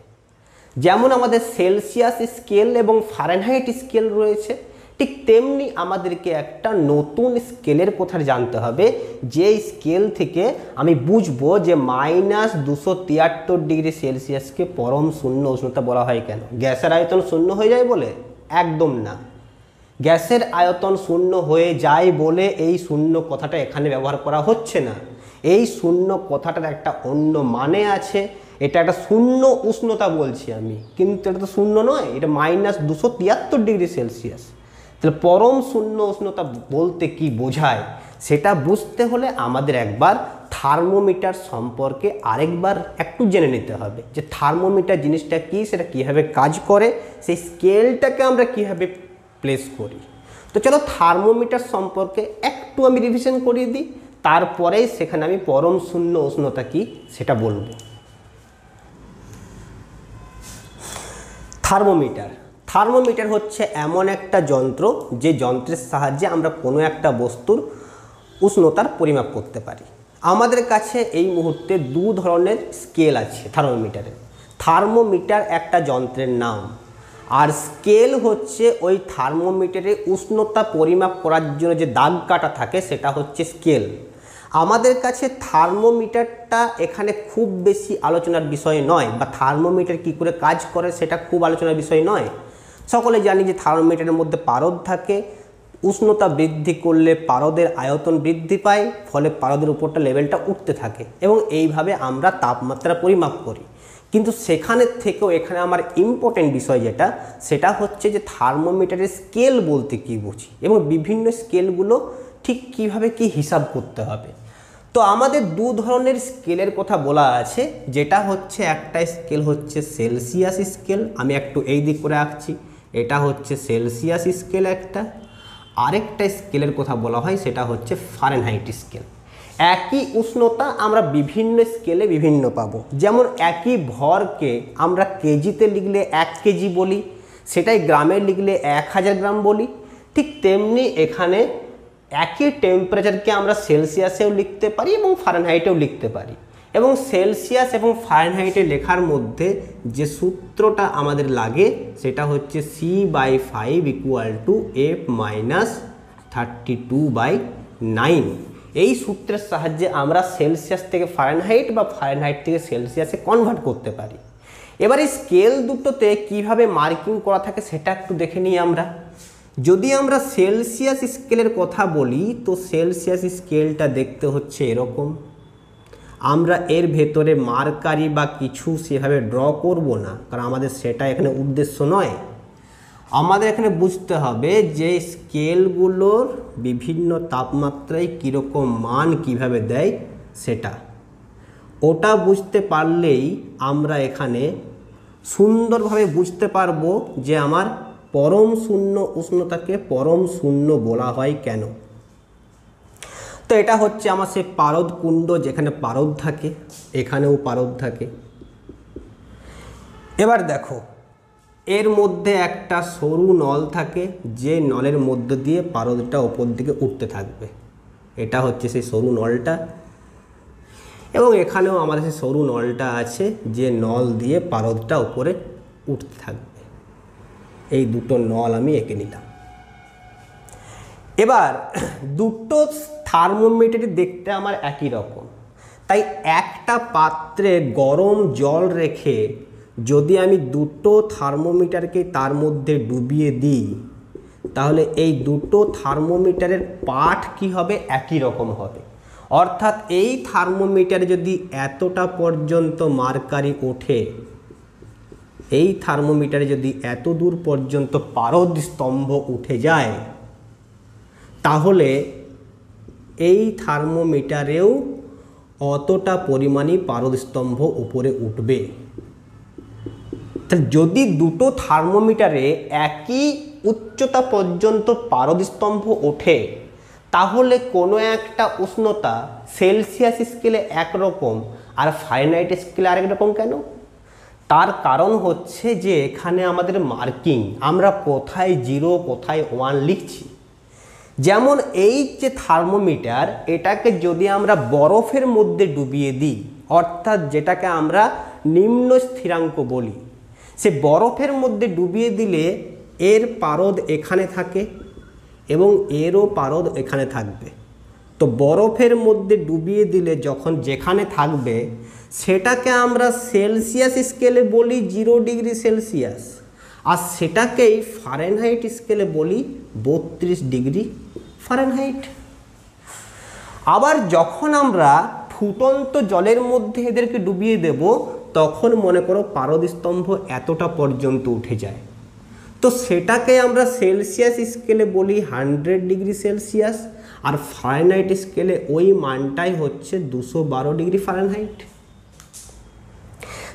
যেমন আমাদের সেলসিয়াস স্কেল এবং ফারেনহাইট স্কেল রয়েছে, ঠিক তেমনি আমাদেরকে একটা নতুন স্কেলের কথা জানতে হবে, যে স্কেল থেকে আমি বুঝবো যে -273 ডিগ্রি সেলসিয়াসকে পরম শূন্য উষ্ণতা বলা হয় কেন। গ্যাসের আয়তন 0 হয়ে যায় বলে? একদম না। গ্যাসের আয়তন 0 হয়ে যায় বলে এই শূন্য কথাটা এখানে ব্যবহার করা হচ্ছে না। এই শূন্য কথাটার একটা অন্য মানে আছে। এটা একটা শূন্য উষ্ণতা বলছি আমি, কিন্তু এটা তো শূন্য নয়, এটা -273 ডিগ্রি সেলসিয়াস। তাহলে পরম শূন্য উষ্ণতা বলতে কি বোঝায় সেটা বুঝতে হলে আমাদের একবার থার্মোমিটার সম্পর্কে আরেকবার একটু জেনে নিতে হবে যে থার্মোমিটার জিনিসটা কী, সেটা কীভাবে কাজ করে, সেই স্কেলটাকে আমরা কীভাবে প্লেস করি। তো চলো থার্মোমিটার সম্পর্কে একটু আমি রিভিশন করিয়ে দিই, তারপরেই সেখানে আমি পরম শূন্য উষ্ণতা কী সেটা বলবো। থার্মোমিটার হচ্ছে এমন একটা যন্ত্র যে যন্ত্রের সাহায্যে আমরা কোনো একটা বস্তুর উষ্ণতার পরিমাপ করতে পারি। আমাদের কাছে এই মুহূর্তে দু ধরনের স্কেল আছে থার্মোমিটারে। থার্মোমিটার একটা যন্ত্রের নাম, আর স্কেল হচ্ছে ওই থার্মোমিটারে উষ্ণতা পরিমাপ করার জন্য যে দাগ কাটা থাকে সেটা হচ্ছে স্কেল। আমাদের কাছে থার্মোমিটারটা এখানে খুব বেশি আলোচনার বিষয় নয়, বা থার্মোমিটার কী করে কাজ করে সেটা খুব আলোচনার বিষয় নয়। সকলে জানি যে থার্মোমিটারের মধ্যে পারদ থাকে, উষ্ণতা বৃদ্ধি করলে পারদের আয়তন বৃদ্ধি পায়, ফলে পারদের উপরটা লেভেলটা উঠতে থাকে এবং এইভাবে আমরা তাপমাত্রা পরিমাপ করি। কিন্তু সেখানের থেকেও এখানে আমার ইম্পর্টেন্ট বিষয় যেটা, সেটা হচ্ছে যে থার্মোমিটারের স্কেল বলতে কী বুঝি এবং বিভিন্ন স্কেলগুলো ঠিক কীভাবে কী হিসাব করতে হবে। তো আমাদের দু ধরনের স্কেলের কথা বলা আছে, যেটা হচ্ছে একটা স্কেল হচ্ছে সেলসিয়াস স্কেল, আমি একটু এই দিক করে আঁকছি, এটা হচ্ছে সেলসিয়াস স্কেল একটা। আরেকটা স্কেলের কথা বলা হয় সেটা হচ্ছে ফারেনহাইট স্কেল। একই উষ্ণতা আমরা বিভিন্ন স্কেলে বিভিন্ন পাবো। যেমন একই ভরকে আমরা কেজিতে লিখলে 1 কেজি বলি, সেটাই গ্রামে লিখলে 1000 গ্রাম বলি। ঠিক তেমনি এখানে একই টেম্পারেচারকে আমরা সেলসিয়াসেও লিখতে পারি এবং ফারেনহাইটেও লিখতে পারি। এবং সেলসিয়াস এবং ফারেনহাইটে লেখার মধ্যে যে সূত্রটা আমাদের লাগে সেটা হচ্ছে C/5 = F - 32/9। এই সূত্রের সাহায্যে আমরা সেলসিয়াস থেকে ফারেনহাইট বা ফারেনহাইট থেকে সেলসিয়াসে কনভার্ট করতে পারি। এবার এই স্কেল দুটোতে কিভাবে মার্কিং করা থাকে সেটা একটু দেখে নিই আমরা। যদি আমরা সেলসিয়াস স্কেলের কথা বলি তো সেলসিয়াস স্কেলটা দেখতে হচ্ছে এরকম। আমরা এর ভেতরে মার্কারি বা কিছু সেভাবে ড্র করব না, কারণ আমাদের সেটা এখানে উদ্দেশ্য নয়। আমাদের এখানে বুঝতে হবে যে স্কেলগুলোর বিভিন্ন তাপমাত্রায় কীরকম মান কিভাবে দেয় সেটা, ওটা বুঝতে পারলেই আমরা এখানে সুন্দরভাবে বুঝতে পারবো যে আমার পরম শূন্য উষ্ণতাকে পরম শূন্য বলা হয় কেন। তো এটা হচ্ছে আমার সেই পারদ কুণ্ড, যেখানে পারদ থাকে, এখানেও পারদ থাকে। এবার দেখো এর মধ্যে একটা সরু নল থাকে, যে নলের মধ্য দিয়ে পারদটা ওপর দিকে উঠতে থাকবে, এটা হচ্ছে সেই সরু নলটা। এবং এখানেও আমাদের সেই সরু নলটা আছে, যে নল দিয়ে পারদটা উপরে উঠতে থাকবে। এই দুটো নল আমি এঁকে নিলাম। এবার দুটো থার্মোমিটারই দেখতে আমার একই রকম, তাই একটা পাত্রে গরম জল রেখে যদি আমি দুটো থার্মোমিটারকে তার মধ্যে ডুবিয়ে দিই, তাহলে এই দুটো থার্মোমিটারের পাঠ কি হবে, একই রকম হবে। অর্থাৎ এই থার্মোমিটারে যদি এতটা পর্যন্ত মার্কারি ওঠে, এই থার্মোমিটারে যদি এত দূর পর্যন্ত পারদ স্তম্ভ উঠে যায়, তাহলে এই থার্মোমিটারেও অতটা পরিমাণই পারদ স্তম্ভ উপরে উঠবে। তাহলে যদি দুটো থার্মোমিটারে একই উচ্চতা পর্যন্ত পারদ স্তম্ভ ওঠে, তাহলে কোনো একটা উষ্ণতা সেলসিয়াস স্কেলে একরকম আর ফারেনহাইট স্কেলে আরেক রকম কেন? তার কারণ হচ্ছে যে এখানে আমাদের মার্কিং, আমরা কোথায় 0 কোথায় 1 লিখছি। যেমন এই যে থার্মোমিটার, এটাকে যদি আমরা বরফের মধ্যে ডুবিয়ে দিই, অর্থাৎ যেটাকে আমরা নিম্ন স্থিরাঙ্ক বলি, সে বরফের মধ্যে ডুবিয়ে দিলে এর পারদ এখানে থাকে এবং এরও পারদ এখানে থাকবে। তো বরফের মধ্যে ডুবিয়ে দিলে যখন যেখানে থাকবে সেটাকে আমরা সেলসিয়াস স্কেলে বলি 0 ডিগ্রি সেলসিয়াস, আর সেটাকেই ফারেনহাইট স্কেলে বলি 32 ডিগ্রি ফারেনহাইট। আবার যখন আমরা ফুটন্ত জলের মধ্যে এদেরকে ডুবিয়ে দেব, তখন মনে করো পারদ স্তম্ভ এতটা পর্যন্ত উঠে যায়, তো সেটাকে আমরা সেলসিয়াস স্কেলে বলি 100 ডিগ্রি সেলসিয়াস, আর ফারেনহাইট স্কেলে ওই মানটাই হচ্ছে 212 ডিগ্রি ফারেনহাইট।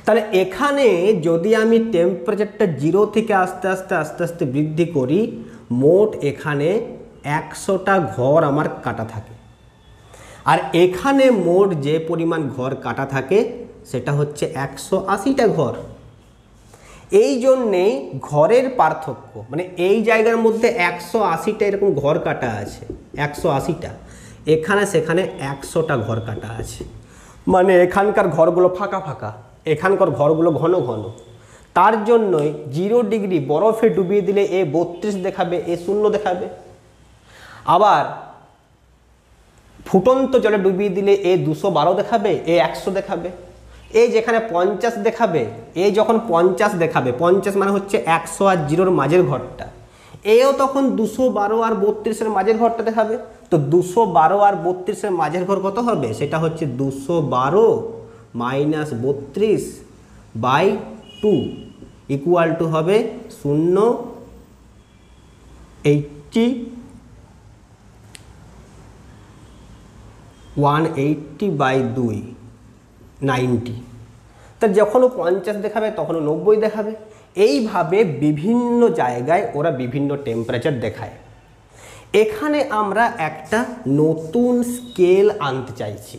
তাহলে এখানে যদি আমি টেম্পারেচারটা 0 থেকে আস্তে আস্তে আস্তে আস্তে বৃদ্ধি করি, মোট এখানে 100টা ঘর আমার কাটা থাকে। আর এখানে মোট যে পরিমাণ ঘর কাটা থাকে সেটা হচ্ছে 180টা ঘর। এই জন্যেই ঘরের পার্থক্য, মানে এই জায়গার মধ্যে 180টা এরকম ঘর কাটা আছে, 180টা, এখানে সেখানে 100টা ঘর কাটা আছে, মানে এখানকার ঘরগুলো ফাঁকা ফাঁকা, এখানকার ঘরগুলো ঘন ঘন। তার জন্যই 0 ডিগ্রি বরফে ডুবিয়ে দিলে এ 32 দেখাবে, এ 0 দেখাবে। আবার ফুটন্ত জলে ডুবিয়ে দিলে এ 212 দেখাবে, এ 100 দেখাবে। এই যেখানে 50 দেখাবে, এ যখন 50 দেখাবে, 50 মানে হচ্ছে 100 আর 0-র মাঝের ঘরটা, এও তখন 212 আর 32-এর মাঝের ঘরটা দেখাবে। তো 212 আর 32-এর মাঝের ঘর কত হবে? সেটা হচ্ছে 212 মাইনাস 32/2 ইকুয়াল টু হবে 0, 80, 180/2, 90। তা যখনও 50 দেখাবে তখনও 90 দেখাবে। এইভাবে বিভিন্ন জায়গায় ওরা বিভিন্ন টেম্পারেচার দেখায়। এখানে আমরা একটা নতুন স্কেল আনতে চাইছি,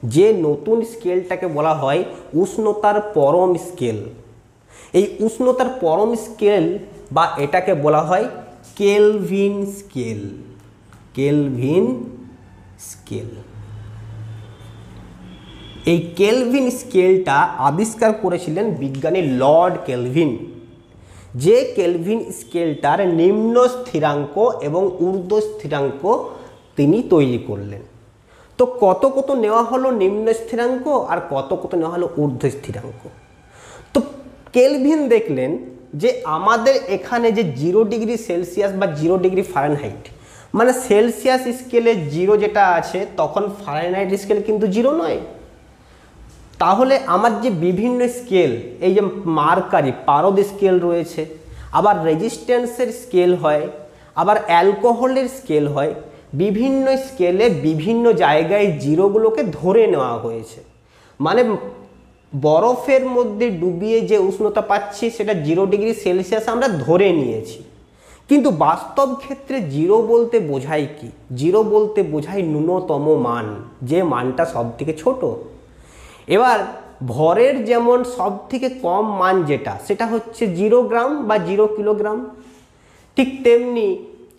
যে নতুন স্কেলটাকে বলা হয় উষ্ণতার পরম স্কেল। এই উষ্ণতার পরম স্কেল বা এটাকে বলা হয় কেলভিন স্কেল। Kelvin scale. এই কেলভিন স্কেলটা আবিষ্কার করেছিলেন বিজ্ঞানী লর্ড কেলভিন, যে কেলভিন স্কেলটার নিম্ন স্থিরাঙ্ক এবং ঊর্ধ্ব স্থিরাঙ্ক তিনি তৈরি করলেন। তো কত কত নেওয়া হলো নিম্ন স্থিরাঙ্ক আর কত কত নেওয়া হলো ঊর্ধ্ব স্থিরাঙ্ক। তো কেলভিন দেখলেন যে আমাদের এখানে যে 0 ডিগ্রি সেলসিয়াস বা 0 ডিগ্রি ফারেনহাইট, মানে সেলসিয়াস স্কেলে 0 যেটা আছে তখন ফারেনহাইট স্কেল কিন্তু 0 নয়। তাহলে আমার যে বিভিন্ন স্কেল, এই যে মার্কারি পারদ স্কেল রয়েছে, আবার রেজিস্ট্যান্সের স্কেল হয়, আবার অ্যালকোহলের স্কেল হয়, বিভিন্ন স্কেলে বিভিন্ন জায়গায় জিরোগুলোকে ধরে নেওয়া হয়েছে। মানে বরফের মধ্যে ডুবিয়ে যে উষ্ণতা পাচ্ছি সেটা 0 ডিগ্রি সেলসিয়াস আমরা ধরে নিয়েছি, কিন্তু বাস্তব ক্ষেত্রে 0 বলতে বোঝায় কি? 0 বলতে বোঝায় ন্যূনতম মান, যে মানটা সব থেকে ছোট। এবার ভরের যেমন সব থেকে কম মান যেটা, সেটা হচ্ছে 0 গ্রাম বা 0 কিলোগ্রাম, ঠিক তেমনি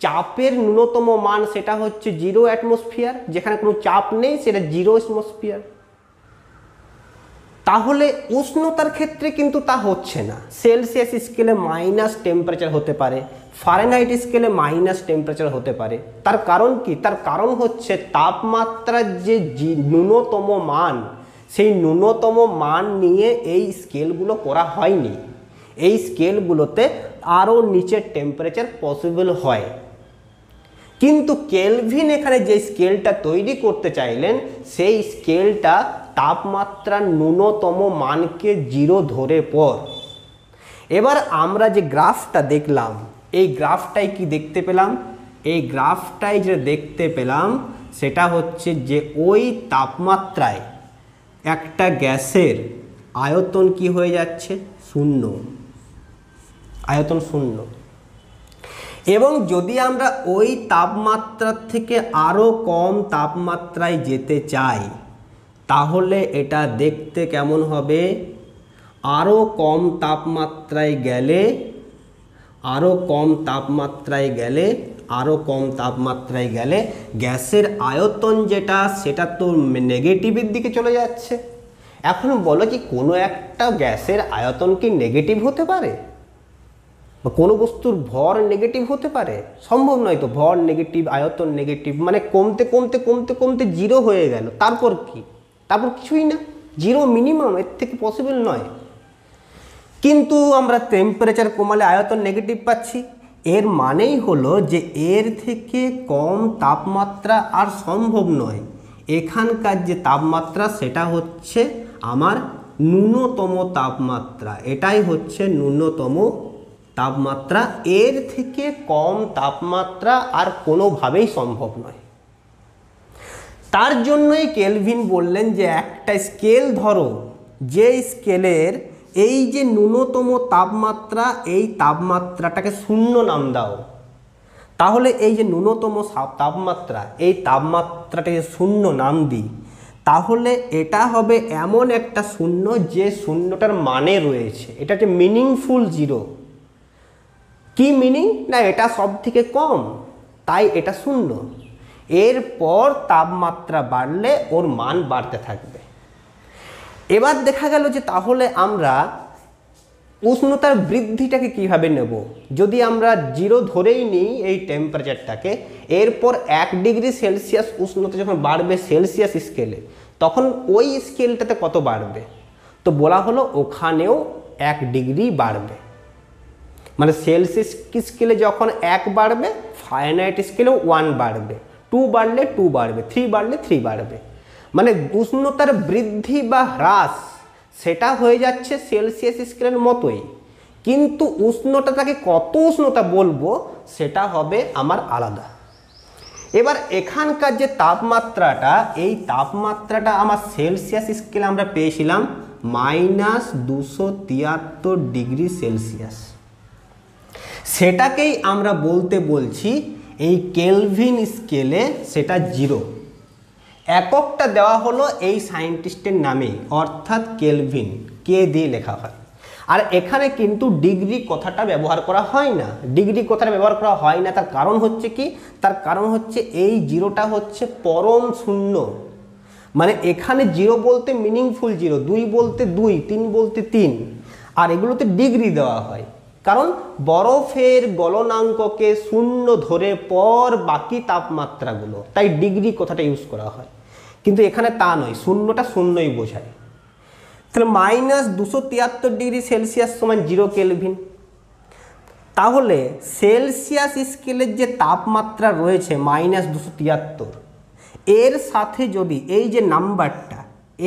চাপের ন্যূনতম মান সেটা হচ্ছে 0 অ্যাটমসফিয়ার, যেখানে কোনো চাপ নেই সেটা 0 অ্যাটমসফিয়ার। তাহলে উষ্ণতার ক্ষেত্রে কিন্তু তা হচ্ছে না। সেলসিয়াস স্কেলে মাইনাস টেম্পারেচার হতে পারে, ফারেনহাইট স্কেলে মাইনাস টেম্পারেচার হতে পারে। তার কারণ কি? তার কারণ হচ্ছে তাপমাত্রার যে ন্যূনতম মান, সেই ন্যূনতম মান নিয়ে এই স্কেলগুলো করা হয়নি। এই স্কেলগুলোতে আরও নিচের টেম্পারেচার পসিবল হয়। কিন্তু কেলভিন এখানে যে স্কেলটা তৈরি করতে চাইলেন, সেই স্কেলটা তাপমাত্রার ন্যূনতম মানকে 0 ধরে পর। এবার আমরা যে গ্রাফটা দেখলাম, এই গ্রাফটাই কি দেখতে পেলাম? এই গ্রাফটাই যে দেখতে পেলাম সেটা হচ্ছে যে ওই তাপমাত্রায় একটা গ্যাসের আয়তন কি হয়ে যাচ্ছে? 0, আয়তন 0। এবং যদি আমরা ওই তাপমাত্রার থেকে আরও কম তাপমাত্রায় যেতে চাই, তাহলে এটা দেখতে কেমন হবে? আরও কম তাপমাত্রায় গেলে, আরও কম তাপমাত্রায় গেলে, আরও কম তাপমাত্রায় গেলে গ্যাসের আয়তন যেটা, সেটা তো নেগেটিভের দিকে চলে যাচ্ছে। এখন বলো কি কোনো একটা গ্যাসের আয়তন কি নেগেটিভ হতে পারে? বা কোনো বস্তুর ভর নেগেটিভ হতে পারে? সম্ভব নয় তো। ভর নেগেটিভ, আয়তন নেগেটিভ, মানে কমতে কমতে কমতে কমতে 0 হয়ে গেল। তারপর কি? তারপর কিছুই না, 0 মিনিমাম, এর থেকে পসিবল নয়। কিন্তু আমরা টেম্পারেচার কমালে আয়তন নেগেটিভ পাচ্ছি। এর মানেই হলো যে এর থেকে কম তাপমাত্রা আর সম্ভব নয়। এখানকার যে তাপমাত্রা সেটা হচ্ছে আমার ন্যূনতম তাপমাত্রা, এটাই হচ্ছে ন্যূনতম তাপমাত্রা। এর থেকে কম তাপমাত্রা আর কোনোভাবেই সম্ভব নয়। তার জন্যই কেলভিন বললেন যে একটা স্কেল ধরো, যে স্কেলের এই যে ন্যূনতম তাপমাত্রা, এই তাপমাত্রাটাকে 0 নাম দাও। তাহলে এই যে ন্যূনতম তাপমাত্রা, এই তাপমাত্রাটাকে 0 নাম দিই, তাহলে এটা হবে এমন একটা 0 যে 0টার মানে রয়েছে, এটা হচ্ছে মিনিংফুল জিরো। কি মিনিং? না এটা সব থেকে কম, তাই এটা 0। এরপর তাপমাত্রা বাড়লে ওর মান বাড়তে থাকবে। এবার দেখা গেল যে তাহলে আমরা উষ্ণতার বৃদ্ধিটাকে কিভাবে নেব? যদি আমরা 0 ধরেই নিই এই টেম্পারেচারটাকে, এরপর 1 ডিগ্রি সেলসিয়াস উষ্ণতা যখন বাড়বে সেলসিয়াস স্কেলে, তখন ওই স্কেলটাতে কত বাড়বে? তো বলা হলো ওখানেও 1 ডিগ্রি বাড়বে। মানে সেলসিয়াস স্কেলে যখন 1 বাড়বে, ফারেনহাইট স্কেলেও 1 বাড়বে, 2 বাড়লে 2 বাড়বে, 3 বাড়লে 3 বাড়বে। মানে উষ্ণতার বৃদ্ধি বা হ্রাস সেটা হয়ে যাচ্ছে সেলসিয়াস স্কেলের মতোই, কিন্তু উষ্ণতাটাকে কত উষ্ণতা বলবো সেটা হবে আমার আলাদা। এবার এখানকার যে তাপমাত্রাটা, এই তাপমাত্রাটা আমার সেলসিয়াস স্কেলে আমরা পেয়েছিলাম -273 ডিগ্রি সেলসিয়াস। সেটাকেই আমরা বলছি এই কেলভিন স্কেলে সেটা 0। এককটা দেওয়া হলো এই সায়েন্টিস্টের নামে, অর্থাৎ কেলভিন, কে দিয়ে লেখা হয়। আর এখানে কিন্তু ডিগ্রি কথাটা ব্যবহার করা হয় না। ডিগ্রি কথাটা ব্যবহার করা হয় না, তার কারণ হচ্ছে কি? তার কারণ হচ্ছে এই 0টা হচ্ছে পরম শূন্য। মানে এখানে 0 বলতে মিনিংফুল 0, 2 বলতে 2, 3 বলতে 3, আর এগুলোতে ডিগ্রি দেওয়া হয়। কারণ বরফের গলনাঙ্ককে 0 ধরে পর বাকি তাপমাত্রাগুলো, তাই ডিগ্রি কথাটা ইউজ করা হয়। কিন্তু এখানে তা নয়, 0টা 0ই বোঝায়। তাহলে -273 ডিগ্রি সেলসিয়াস সমান 0 কেলভিন। তাহলে সেলসিয়াস স্কেলের যে তাপমাত্রা রয়েছে -273, এর সাথে যদি এই যে নাম্বারটা,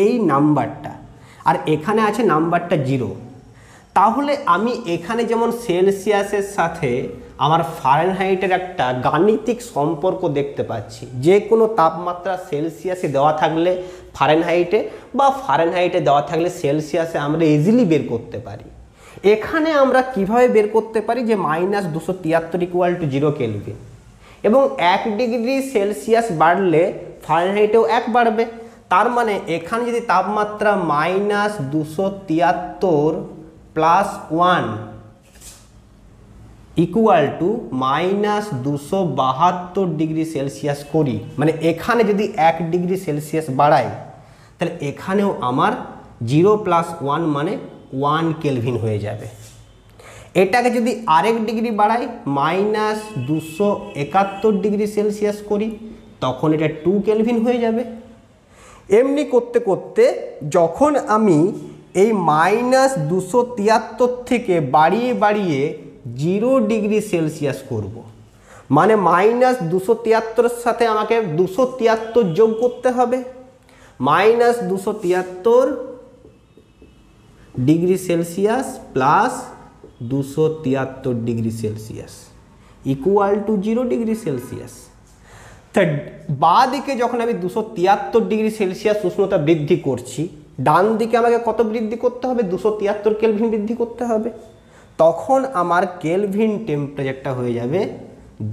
এই নাম্বারটা, আর এখানে আছে নাম্বারটা 0, তাহলে আমি এখানে যেমন সেলসিয়াসের সাথে আমার ফারেনহাইটের একটা গাণিতিক সম্পর্ক দেখতে পাচ্ছি। যে কোনো তাপমাত্রা সেলসিয়াসে দেওয়া থাকলে ফারেনহাইটে, বা ফারেনহাইটে দেওয়া থাকলে সেলসিয়াসে আমরা ইজিলি বের করতে পারি। এখানে আমরা কিভাবে বের করতে পারি যে -273 = 0 কেলভিন, এবং 1 ডিগ্রি সেলসিয়াস বাড়লে ফারেনহাইটেও 1 বাড়বে। তার মানে এখানে যদি তাপমাত্রা -273 + 1 = -272 ডিগ্রি সেলসিয়াস করি, মানে এখানে যদি 1 ডিগ্রি সেলসিয়াস বাড়াই, তাহলে এখানেও আমার 0 + 1 মানে 1 কেলভিন হয়ে যাবে। এটাকে যদি আরেক ডিগ্রি বাড়াই, -271 ডিগ্রি সেলসিয়াস করি, তখন এটা 2 কেলভিন হয়ে যাবে। এমনি করতে করতে যখন আমি এই -273 থেকে বাড়িয়ে বাড়িয়ে 0 ডিগ্রি সেলসিয়াস করব, মানে -273 সাথে আমাকে 273 যোগ করতে হবে। -273 degree Celsius plus 273 degree Celsius = 0 degree Celsius. তা বাঁ দিকে যখন আমি 273 ডিগ্রি সেলসিয়াস উষ্ণতা বৃদ্ধি করছি, ডান দিকে আমাকে কত বৃদ্ধি করতে হবে? 273 কেলভিন বৃদ্ধি করতে হবে। তখন আমার কেলভিন টেম্পারেচারটা হয়ে যাবে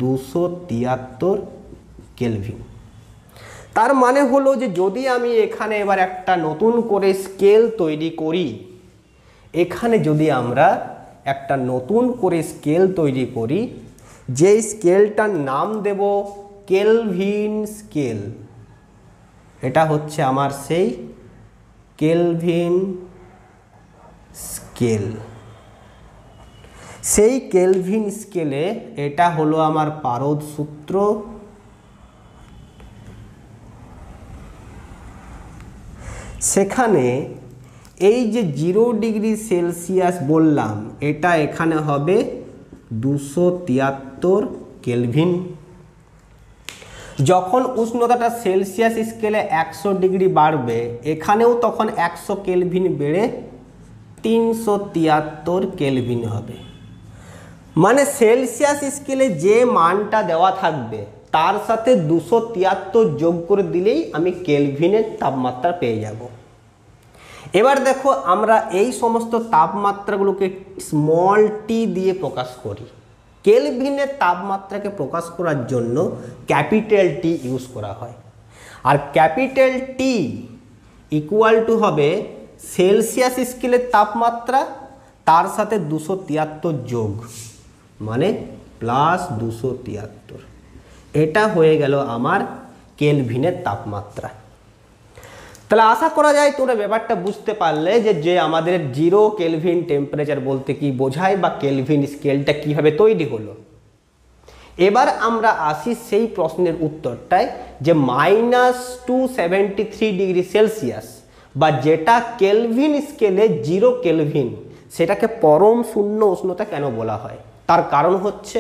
273 কেলভিন। তার মানে হলো যে যদি আমি এখানে এবার একটা নতুন করে স্কেল তৈরি করি, এখানে যদি আমরা একটা নতুন করে স্কেল তৈরি করি, যে স্কেলটার নাম দেব কেলভিন স্কেল, এটা হচ্ছে আমার সেই কেলভিন স্কেল। সেই কেলভিন স্কেলে এটা হলো আমার পারদ সূত্র। সেখানে এই যে 0 ডিগ্রি সেলসিয়াস বললাম, এটা এখানে হবে 273 কেলভিন। যখন উষ্ণতাটা সেলসিয়াস স্কেলে 100 ডিগ্রি বাড়বে, এখানেও তখন 100 কেলভিন বেড়ে 373 কেলভিন হবে। মানে সেলসিয়াস স্কেলে যে মানটা দেওয়া থাকবে তার সাথে 273 যোগ করে দিলেই আমি কেলভিনের তাপমাত্রা পেয়ে যাব। এবার দেখো আমরা এই সমস্ত তাপমাত্রাগুলোকে স্মল টি দিয়ে প্রকাশ করি। কেলভিনের তাপমাত্রাকে প্রকাশ করার জন্য ক্যাপিটাল টি ইউজ করা হয়। আর ক্যাপিটাল টি ইকুয়াল টু হবে সেলসিয়াস স্কেলের তাপমাত্রা তার সাথে 273 যোগ, মানে প্লাস 273। এটা হয়ে গেল আমার কেলভিনের তাপমাত্রা। তাহলে আশা করা যায় তোমরা ব্যাপারটা বুঝতে পারলে যে আমাদের 0 কেলভিন টেম্পারেচার বলতে কি বোঝায় বা কেলভিন স্কেলটা কিভাবে তৈরি হলো। এবার আমরা আসি সেই প্রশ্নের উত্তরটায় যে -273 ডিগ্রি সেলসিয়াস বা যেটা কেলভিন স্কেলে 0 কেলভিন, সেটাকে পরম শূন্য উষ্ণতা কেন বলা হয়? তার কারণ হচ্ছে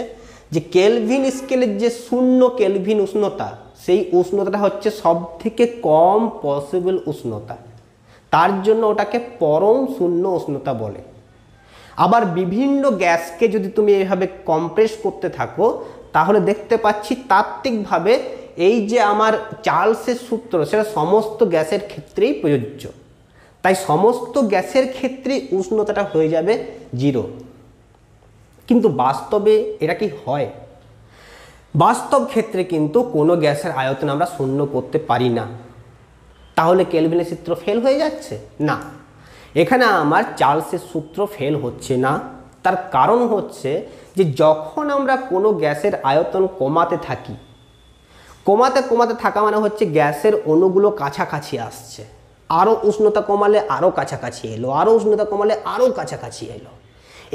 যে কেলভিন স্কেলের যে 0 কেলভিন উষ্ণতা, সেই উষ্ণতাটা হচ্ছে সব থেকে কম পসিবল উষ্ণতা, তার জন্য ওটাকে পরম শূন্য উষ্ণতা বলে। আবার বিভিন্ন গ্যাসকে যদি তুমি এইভাবে কম্প্রেস করতে থাকো তাহলে দেখতে পাচ্ছি তাত্ত্বিকভাবে এই যে আমার চার্লসের সূত্র সেটা সমস্ত গ্যাসের ক্ষেত্রেই প্রযোজ্য। তাই সমস্ত গ্যাসের ক্ষেত্রে উষ্ণতাটা হয়ে যাবে 0। কিন্তু বাস্তবে এটা কি হয়? বাস্তব ক্ষেত্রে কিন্তু কোনো গ্যাসের আয়তন আমরা শূন্য করতে পারি না। তাহলে কেলভিনের সূত্র ফেল হয়ে যাচ্ছে না। এখানে আমার চার্লসের সূত্র ফেল হচ্ছে না। তার কারণ হচ্ছে যে যখন আমরা কোনো গ্যাসের আয়তন কমাতে থাকি, কমাতে কমাতে থাকা মানে হচ্ছে গ্যাসের অণুগুলো কাছাকাছি আসছে, আরও উষ্ণতা কমালে আরও কাছাকাছি এলো, আরও উষ্ণতা কমালে আরও কাছাকাছি এলো।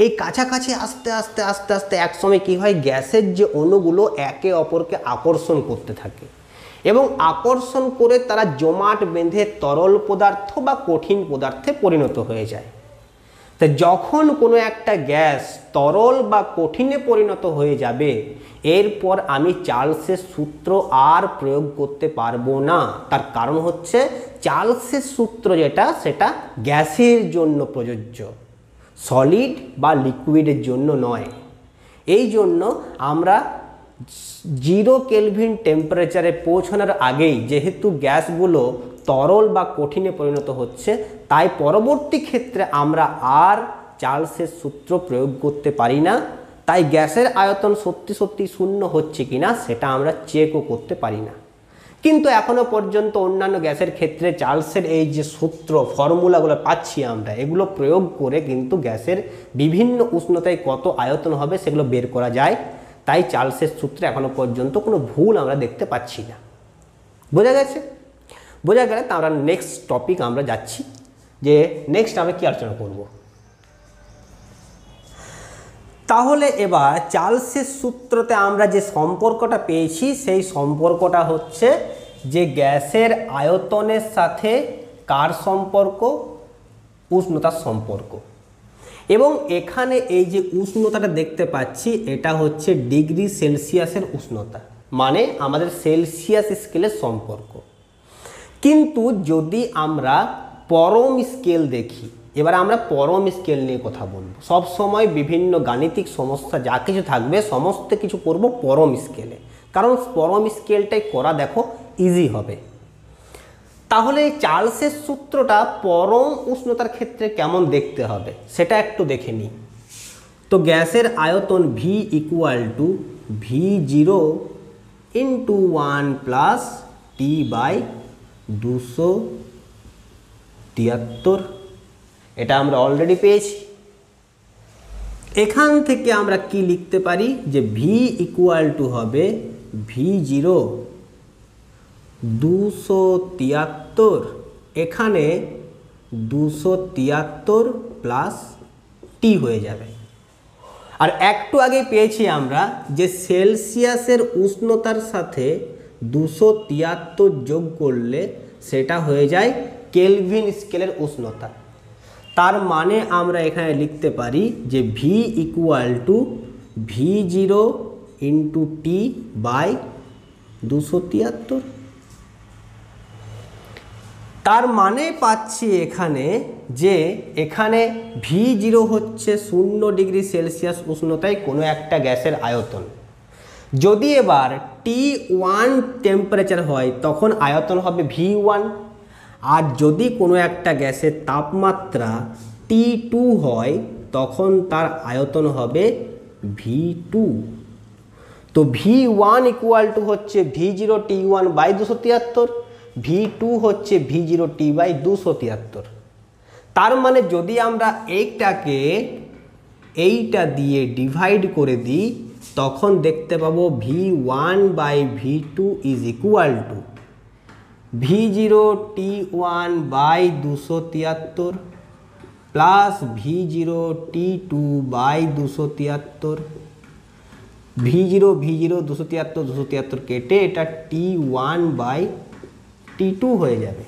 এই কাছাকাছি আস্তে আস্তে আস্তে আস্তে একসময় কী হয়, গ্যাসের যে অণুগুলো একে অপরকে আকর্ষণ করতে থাকে এবং আকর্ষণ করে তারা জমাট বেঁধে তরল পদার্থ বা কঠিন পদার্থে পরিণত হয়ে যায়। তো যখন কোনো একটা গ্যাস তরল বা কঠিনে পরিণত হয়ে যাবে, এরপর আমি চার্লসের সূত্র আর প্রয়োগ করতে পারবো না। তার কারণ হচ্ছে চার্লসের সূত্র যেটা, সেটা গ্যাসের জন্য প্রযোজ্য, সলিড বা লিকুইডের জন্য নয়। এই জন্য আমরা 0 কেলভিন টেম্পারেচারে পৌঁছানোর আগেই যেহেতু গ্যাসগুলো তরল বা কঠিনে পরিণত হচ্ছে, তাই পরবর্তী ক্ষেত্রে আমরা আর চার্লসের সূত্র প্রয়োগ করতে পারি না। তাই গ্যাসের আয়তন সত্যি সত্যি শূন্য হচ্ছে কিনা সেটা আমরা চেকও করতে পারি না। কিন্তু এখনও পর্যন্ত অন্যান্য গ্যাসের ক্ষেত্রে চার্লসের এই যে সূত্র ফর্মুলাগুলো পাচ্ছি আমরা, এগুলো প্রয়োগ করে কিন্তু গ্যাসের বিভিন্ন উষ্ণতায় কত আয়তন হবে সেগুলো বের করা যায়। তাই চার্লসের সূত্রে এখনও পর্যন্ত কোনো ভুল আমরা দেখতে পাচ্ছি না। বোঝা গেছে? বোঝা গেলে তা আমরা নেক্সট টপিক আমরা যাচ্ছি, যে নেক্সট আমরা কী আলোচনা করব। তাহলে এবার চার্লসের সূত্রতে আমরা যে সম্পর্কটা পেয়েছি, সেই সম্পর্কটা হচ্ছে যে গ্যাসের আয়তনের সাথে কার সম্পর্ক? উষ্ণতার সম্পর্ক। এবং এখানে এই যে উষ্ণতাটা দেখতে পাচ্ছি, এটা হচ্ছে ডিগ্রি সেলসিয়াসের উষ্ণতা, মানে আমাদের সেলসিয়াস স্কেলের সম্পর্ক। কিন্তু যদি আমরা পরম স্কেল দেখি, এবার আমরা পরম স্কেল নিয়ে কথা বলবো। সব সময় বিভিন্ন গাণিতিক সমস্যা যা কিছু থাকবে সমস্ত কিছু করব পরম স্কেলে, কারণ পরম স্কেলটাই করা দেখো ইজি হবে। তাহলে এই চার্লসের সূত্রটা পরম উষ্ণতার ক্ষেত্রে কেমন দেখতে হবে সেটা একটু দেখে নিই। তো গ্যাসের আয়তন V equal to V0 into 1 plus T by 273, এটা আমরা অলরেডি পেয়েছি। এখান থেকে আমরা কি লিখতে পারি, যে V ইকুয়াল টু হবে V0 273, এখানে 273 প্লাস টি হয়ে যাবে। আর একটু আগে পেয়েছি আমরা যে সেলসিয়াসের উষ্ণতার সাথে 273 যোগ করলে সেটা হয়ে যায় কেলভিন স্কেলের উষ্ণতা। তার মানে আমরা এখানে লিখতে পারি যে V equal to V0 into T by 273। তার মানে পাচ্ছি এখানে যে এখানে V0 হচ্ছে 0 ডিগ্রি সেলসিয়াস উষ্ণতায় কোনো একটা গ্যাসের আয়তন। যদি এবার T1 টেম্পারেচার হয় তখন আয়তন হবে V1, আর যদি কোনো একটা গ্যাসের তাপমাত্রা T2 হয় তখন তার আয়তন হবে V2। তো V1 ইকুয়াল টু হচ্ছে V0T1 বাই 273, V2 হচ্ছে V0T বাই 273। তার মানে যদি আমরা এইটাকে এইটা দিয়ে ডিভাইড করে দিই তখন দেখতে পাবো V1 by V2 is equal to V0T1 by 273 plus V0T2 by 273। V0 273 কেটে এটা T1 বাই T2 হয়ে যাবে।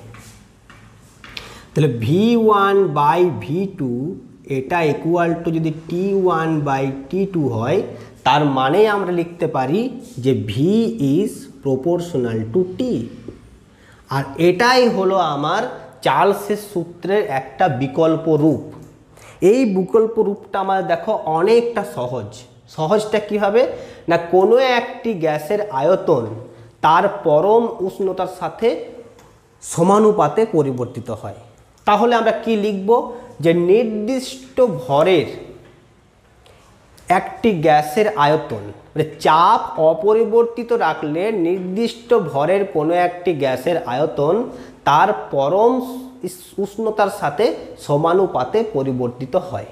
তাহলে V1 বাই V2 এটা ইকুয়াল টু যদি T1 বাই T2 হয় তার মানে আমরা লিখতে পারি যে V is proportional to T। আর এটাই হলো আমার চার্লসের সূত্রের একটা বিকল্প রূপ। এই বিকল্প রূপটা আমাদের দেখো অনেকটা সহজটা কি হবে না, কোনো একটি গ্যাসের আয়তন তার পরম উষ্ণতার সাথে সমানুপাতে পরিবর্তিত হয়। তাহলে আমরা কি লিখব যে নির্দিষ্ট ভরের একটি গ্যাসের আয়তন, মানে চাপ অপরিবর্তিত রাখলে নির্দিষ্ট ভরের কোনো একটি গ্যাসের আয়তন তার পরম উষ্ণতার সাথে সমানুপাতে পরিবর্তিত হয়।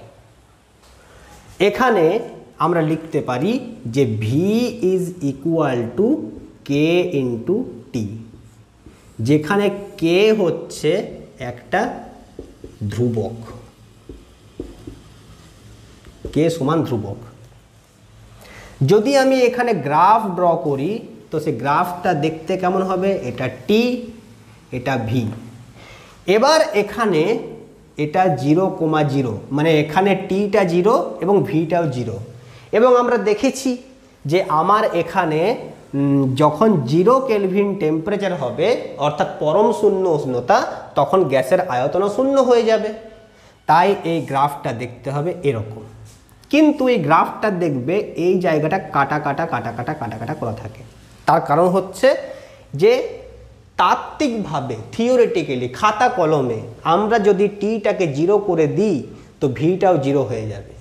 এখানে আমরা লিখতে পারি যে V is equal two K into T, যেখানে K হচ্ছে একটা ধ্রুবক, K সমান ধ্রুবক। যদি আমি এখানে গ্রাফ ড্র করি তো সেই গ্রাফটা দেখতে কেমন হবে, এটা T, এটা V। এবার এখানে এটা 0,0, মানে এখানে Tটা 0 এবং Vটাও 0। এবং আমরা দেখেছি যে আমার এখানে যখন 0 কেলভিন টেম্পারেচার হবে অর্থাৎ পরম শূন্য উষ্ণতা, তখন গ্যাসের আয়তনও শূন্য হয়ে যাবে। তাই এই গ্রাফটা দেখতে হবে এরকম। কিন্তু এই গ্রাফটা দেখবে এই জায়গাটা কাটা কাটা করা থাকে। তার কারণ হচ্ছে যে তাত্ত্বিকভাবে থিওরিটিক্যালি খাতা কলমে আমরা যদি Tটাকে 0 করে দিই তো Vটাও 0 হয়ে যাবে।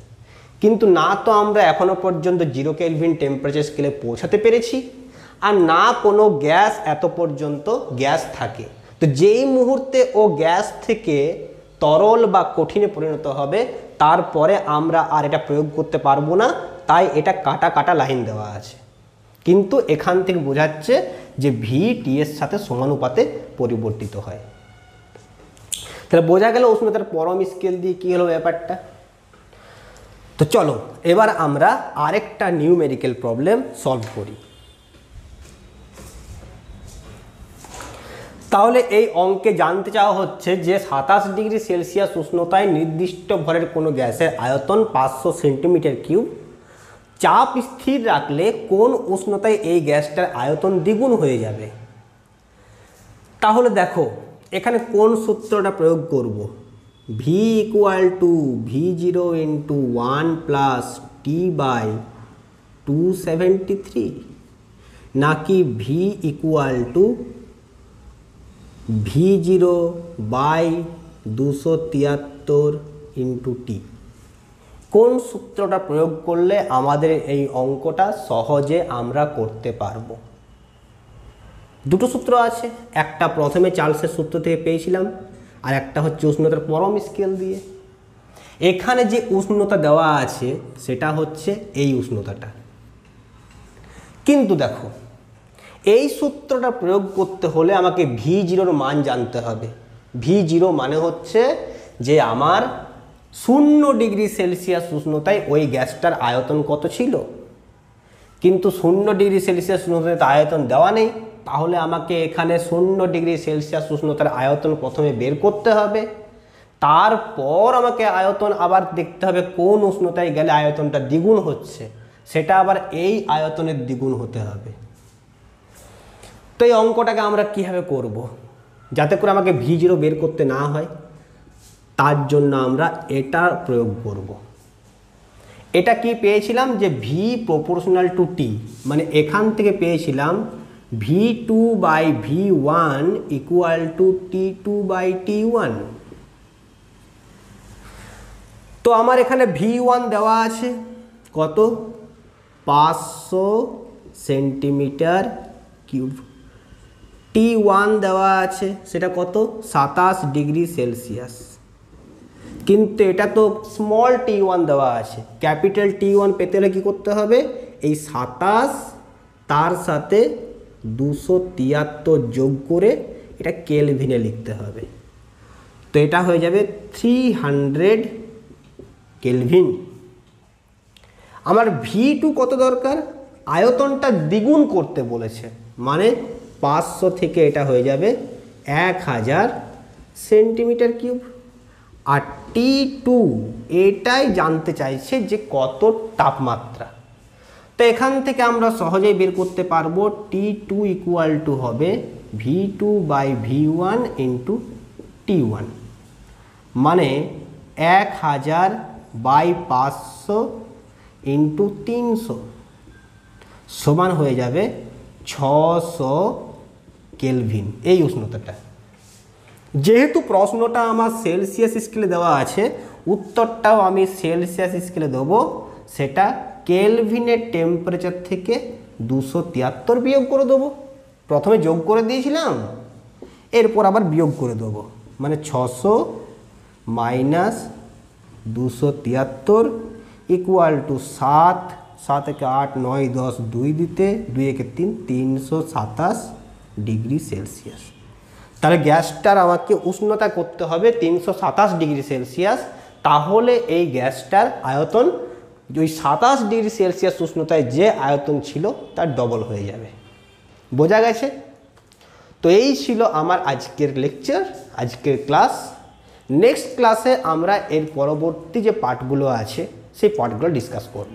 কিন্তু না তো আমরা এখনো পর্যন্ত 0 কেলভিন টেম্পারেচার স্কেলে পৌঁছাতে পেরেছি, আর না কোনো গ্যাস এত পর্যন্ত গ্যাস থাকে। তো যেই মুহূর্তে ও গ্যাস থেকে তরল বা কঠিনে পরিণত হবে তারপরে আমরা আর এটা প্রয়োগ করতে পারবো না, তাই এটা কাটা লাইন দেওয়া আছে। কিন্তু এখান থেকে বোঝাচ্ছে যে V T এর সাথে সমানুপাতে পরিবর্তিত হয়। তাহলে বোঝা গেল উষ্ণতার পরম স্কেল দিয়ে কি হলো ব্যাপারটা। তো চলো এবার আমরা আরেকটা নিউমেরিক্যাল প্রবলেম সলভ করি। তাহলে এই অঙ্কে জানতে চাওয়া হচ্ছে যে 27 ডিগ্রি সেলসিয়াস উষ্ণতায় নির্দিষ্ট ভরের কোনো গ্যাসের আয়তন 500 সেন্টিমিটার কিউব, চাপ স্থির রাখলে কোন উষ্ণতায় এই গ্যাসটার আয়তন দ্বিগুণ হয়ে যাবে। তাহলে দেখো এখানে কোন সূত্রটা প্রয়োগ করব, V equal to V0 into 1 plus T by 273, নাকি V equal to V0 by 273 into T। কোন সূত্রটা প্রয়োগ করলে আমাদের এই অঙ্কটা সহজে আমরা করতে পারবো? দুটো সূত্র আছে, একটা প্রথমে চার্লসের সূত্র থেকে পেয়েছিলাম, আর একটা হচ্ছে উষ্ণতার পরম স্কেল দিয়ে। এখানে যে উষ্ণতা দেওয়া আছে সেটা হচ্ছে এই উষ্ণতাটা। কিন্তু দেখো এই সূত্রটা প্রয়োগ করতে হলে আমাকে V0 মান জানতে হবে। V0 মানে হচ্ছে যে আমার 0 ডিগ্রি সেলসিয়াস উষ্ণতায় ওই গ্যাসটার আয়তন কত ছিল। কিন্তু 0 ডিগ্রি সেলসিয়াস উষ্ণতায় আয়তন দেওয়া নেই, তাহলে আমাকে এখানে 0 ডিগ্রি সেলসিয়াস উষ্ণতার আয়তন প্রথমে বের করতে হবে। তারপর আমাকে আয়তন আবার দেখতে হবে কোন উষ্ণতায় গেলে আয়তনটা দ্বিগুণ হচ্ছে, সেটা আবার এই আয়তনের দ্বিগুণ হতে হবে। তো এই অঙ্কটাকে আমরা কীভাবে করব যাতে করে আমাকে V0 বের করতে না হয়, তার জন্য আমরা এটা প্রয়োগ করব। এটা কি পেয়েছিলাম যে ভি প্রপোর্শনাল টু টি, মানে এখান থেকে পেয়েছিলাম V2/V1 ইকুয়াল টু T2/T1। তো আমার এখানে V1 দেওয়া আছে কত, 500 সেন্টিমিটার কিউব। T1 দেওয়া আছে সেটা কত, 27 ডিগ্রি সেলসিয়াস। কিন্তু এটা তো স্মল t1 দেওয়া আছে, ক্যাপিটাল T1 পেতে হলে কী করতে হবে, এই 27 তার সাথে 273 যোগ করে এটা কেলভিনে লিখতে হবে। তো এটা হয়ে যাবে 300 কেলভিন। আমার V2 কত দরকার, আয়তনটা দ্বিগুণ করতে বলেছে, মানে 500 থেকে এটা হয়ে যাবে 1000 সেন্টিমিটার কিউব। আর T2 এটাই জানতে চাইছে যে কত তাপমাত্রা। তো এখান থেকে আমরা সহজেই বের করতে পারবো T2 ইকুয়াল টু হবে V2/V1 ইন্টু T1, মানে 1000/500 ইন্টু 300 সমান হয়ে যাবে 600 কেলভিন এই উষ্ণতাটা। যেহেতু প্রশ্নটা আমার সেলসিয়াস স্কেলে দেওয়া আছে, উত্তরটাও আমি সেলসিয়াস স্কেলে দেবো, সেটা কেলভিনের টেম্পারেচার থেকে 273 বিয়োগ করে দেবো। প্রথমে যোগ করে দিয়েছিলাম, এরপর আবার বিয়োগ করে দেবো, মানে 600 মাইনাস 273 ইকুয়াল টু 7, 7 একে 8, 9, 10, 2 দিতে 2 একে 3, 327 ডিগ্রি সেলসিয়াস। তাহলে গ্যাসটার আমাকে উষ্ণতা করতে হবে 327 ডিগ্রি সেলসিয়াস, তাহলে এই গ্যাসটার আয়তন ওই 27 ডিগ্রি সেলসিয়াস উষ্ণতায় যে আয়তন ছিল তার ডবল হয়ে যাবে। বোঝা গেছে? তো এই ছিল আমার আজকের লেকচার, আজকের ক্লাস। নেক্সট ক্লাসে আমরা এর পরবর্তী যে পার্টগুলো আছে সেই পার্টগুলো ডিসকাস করব।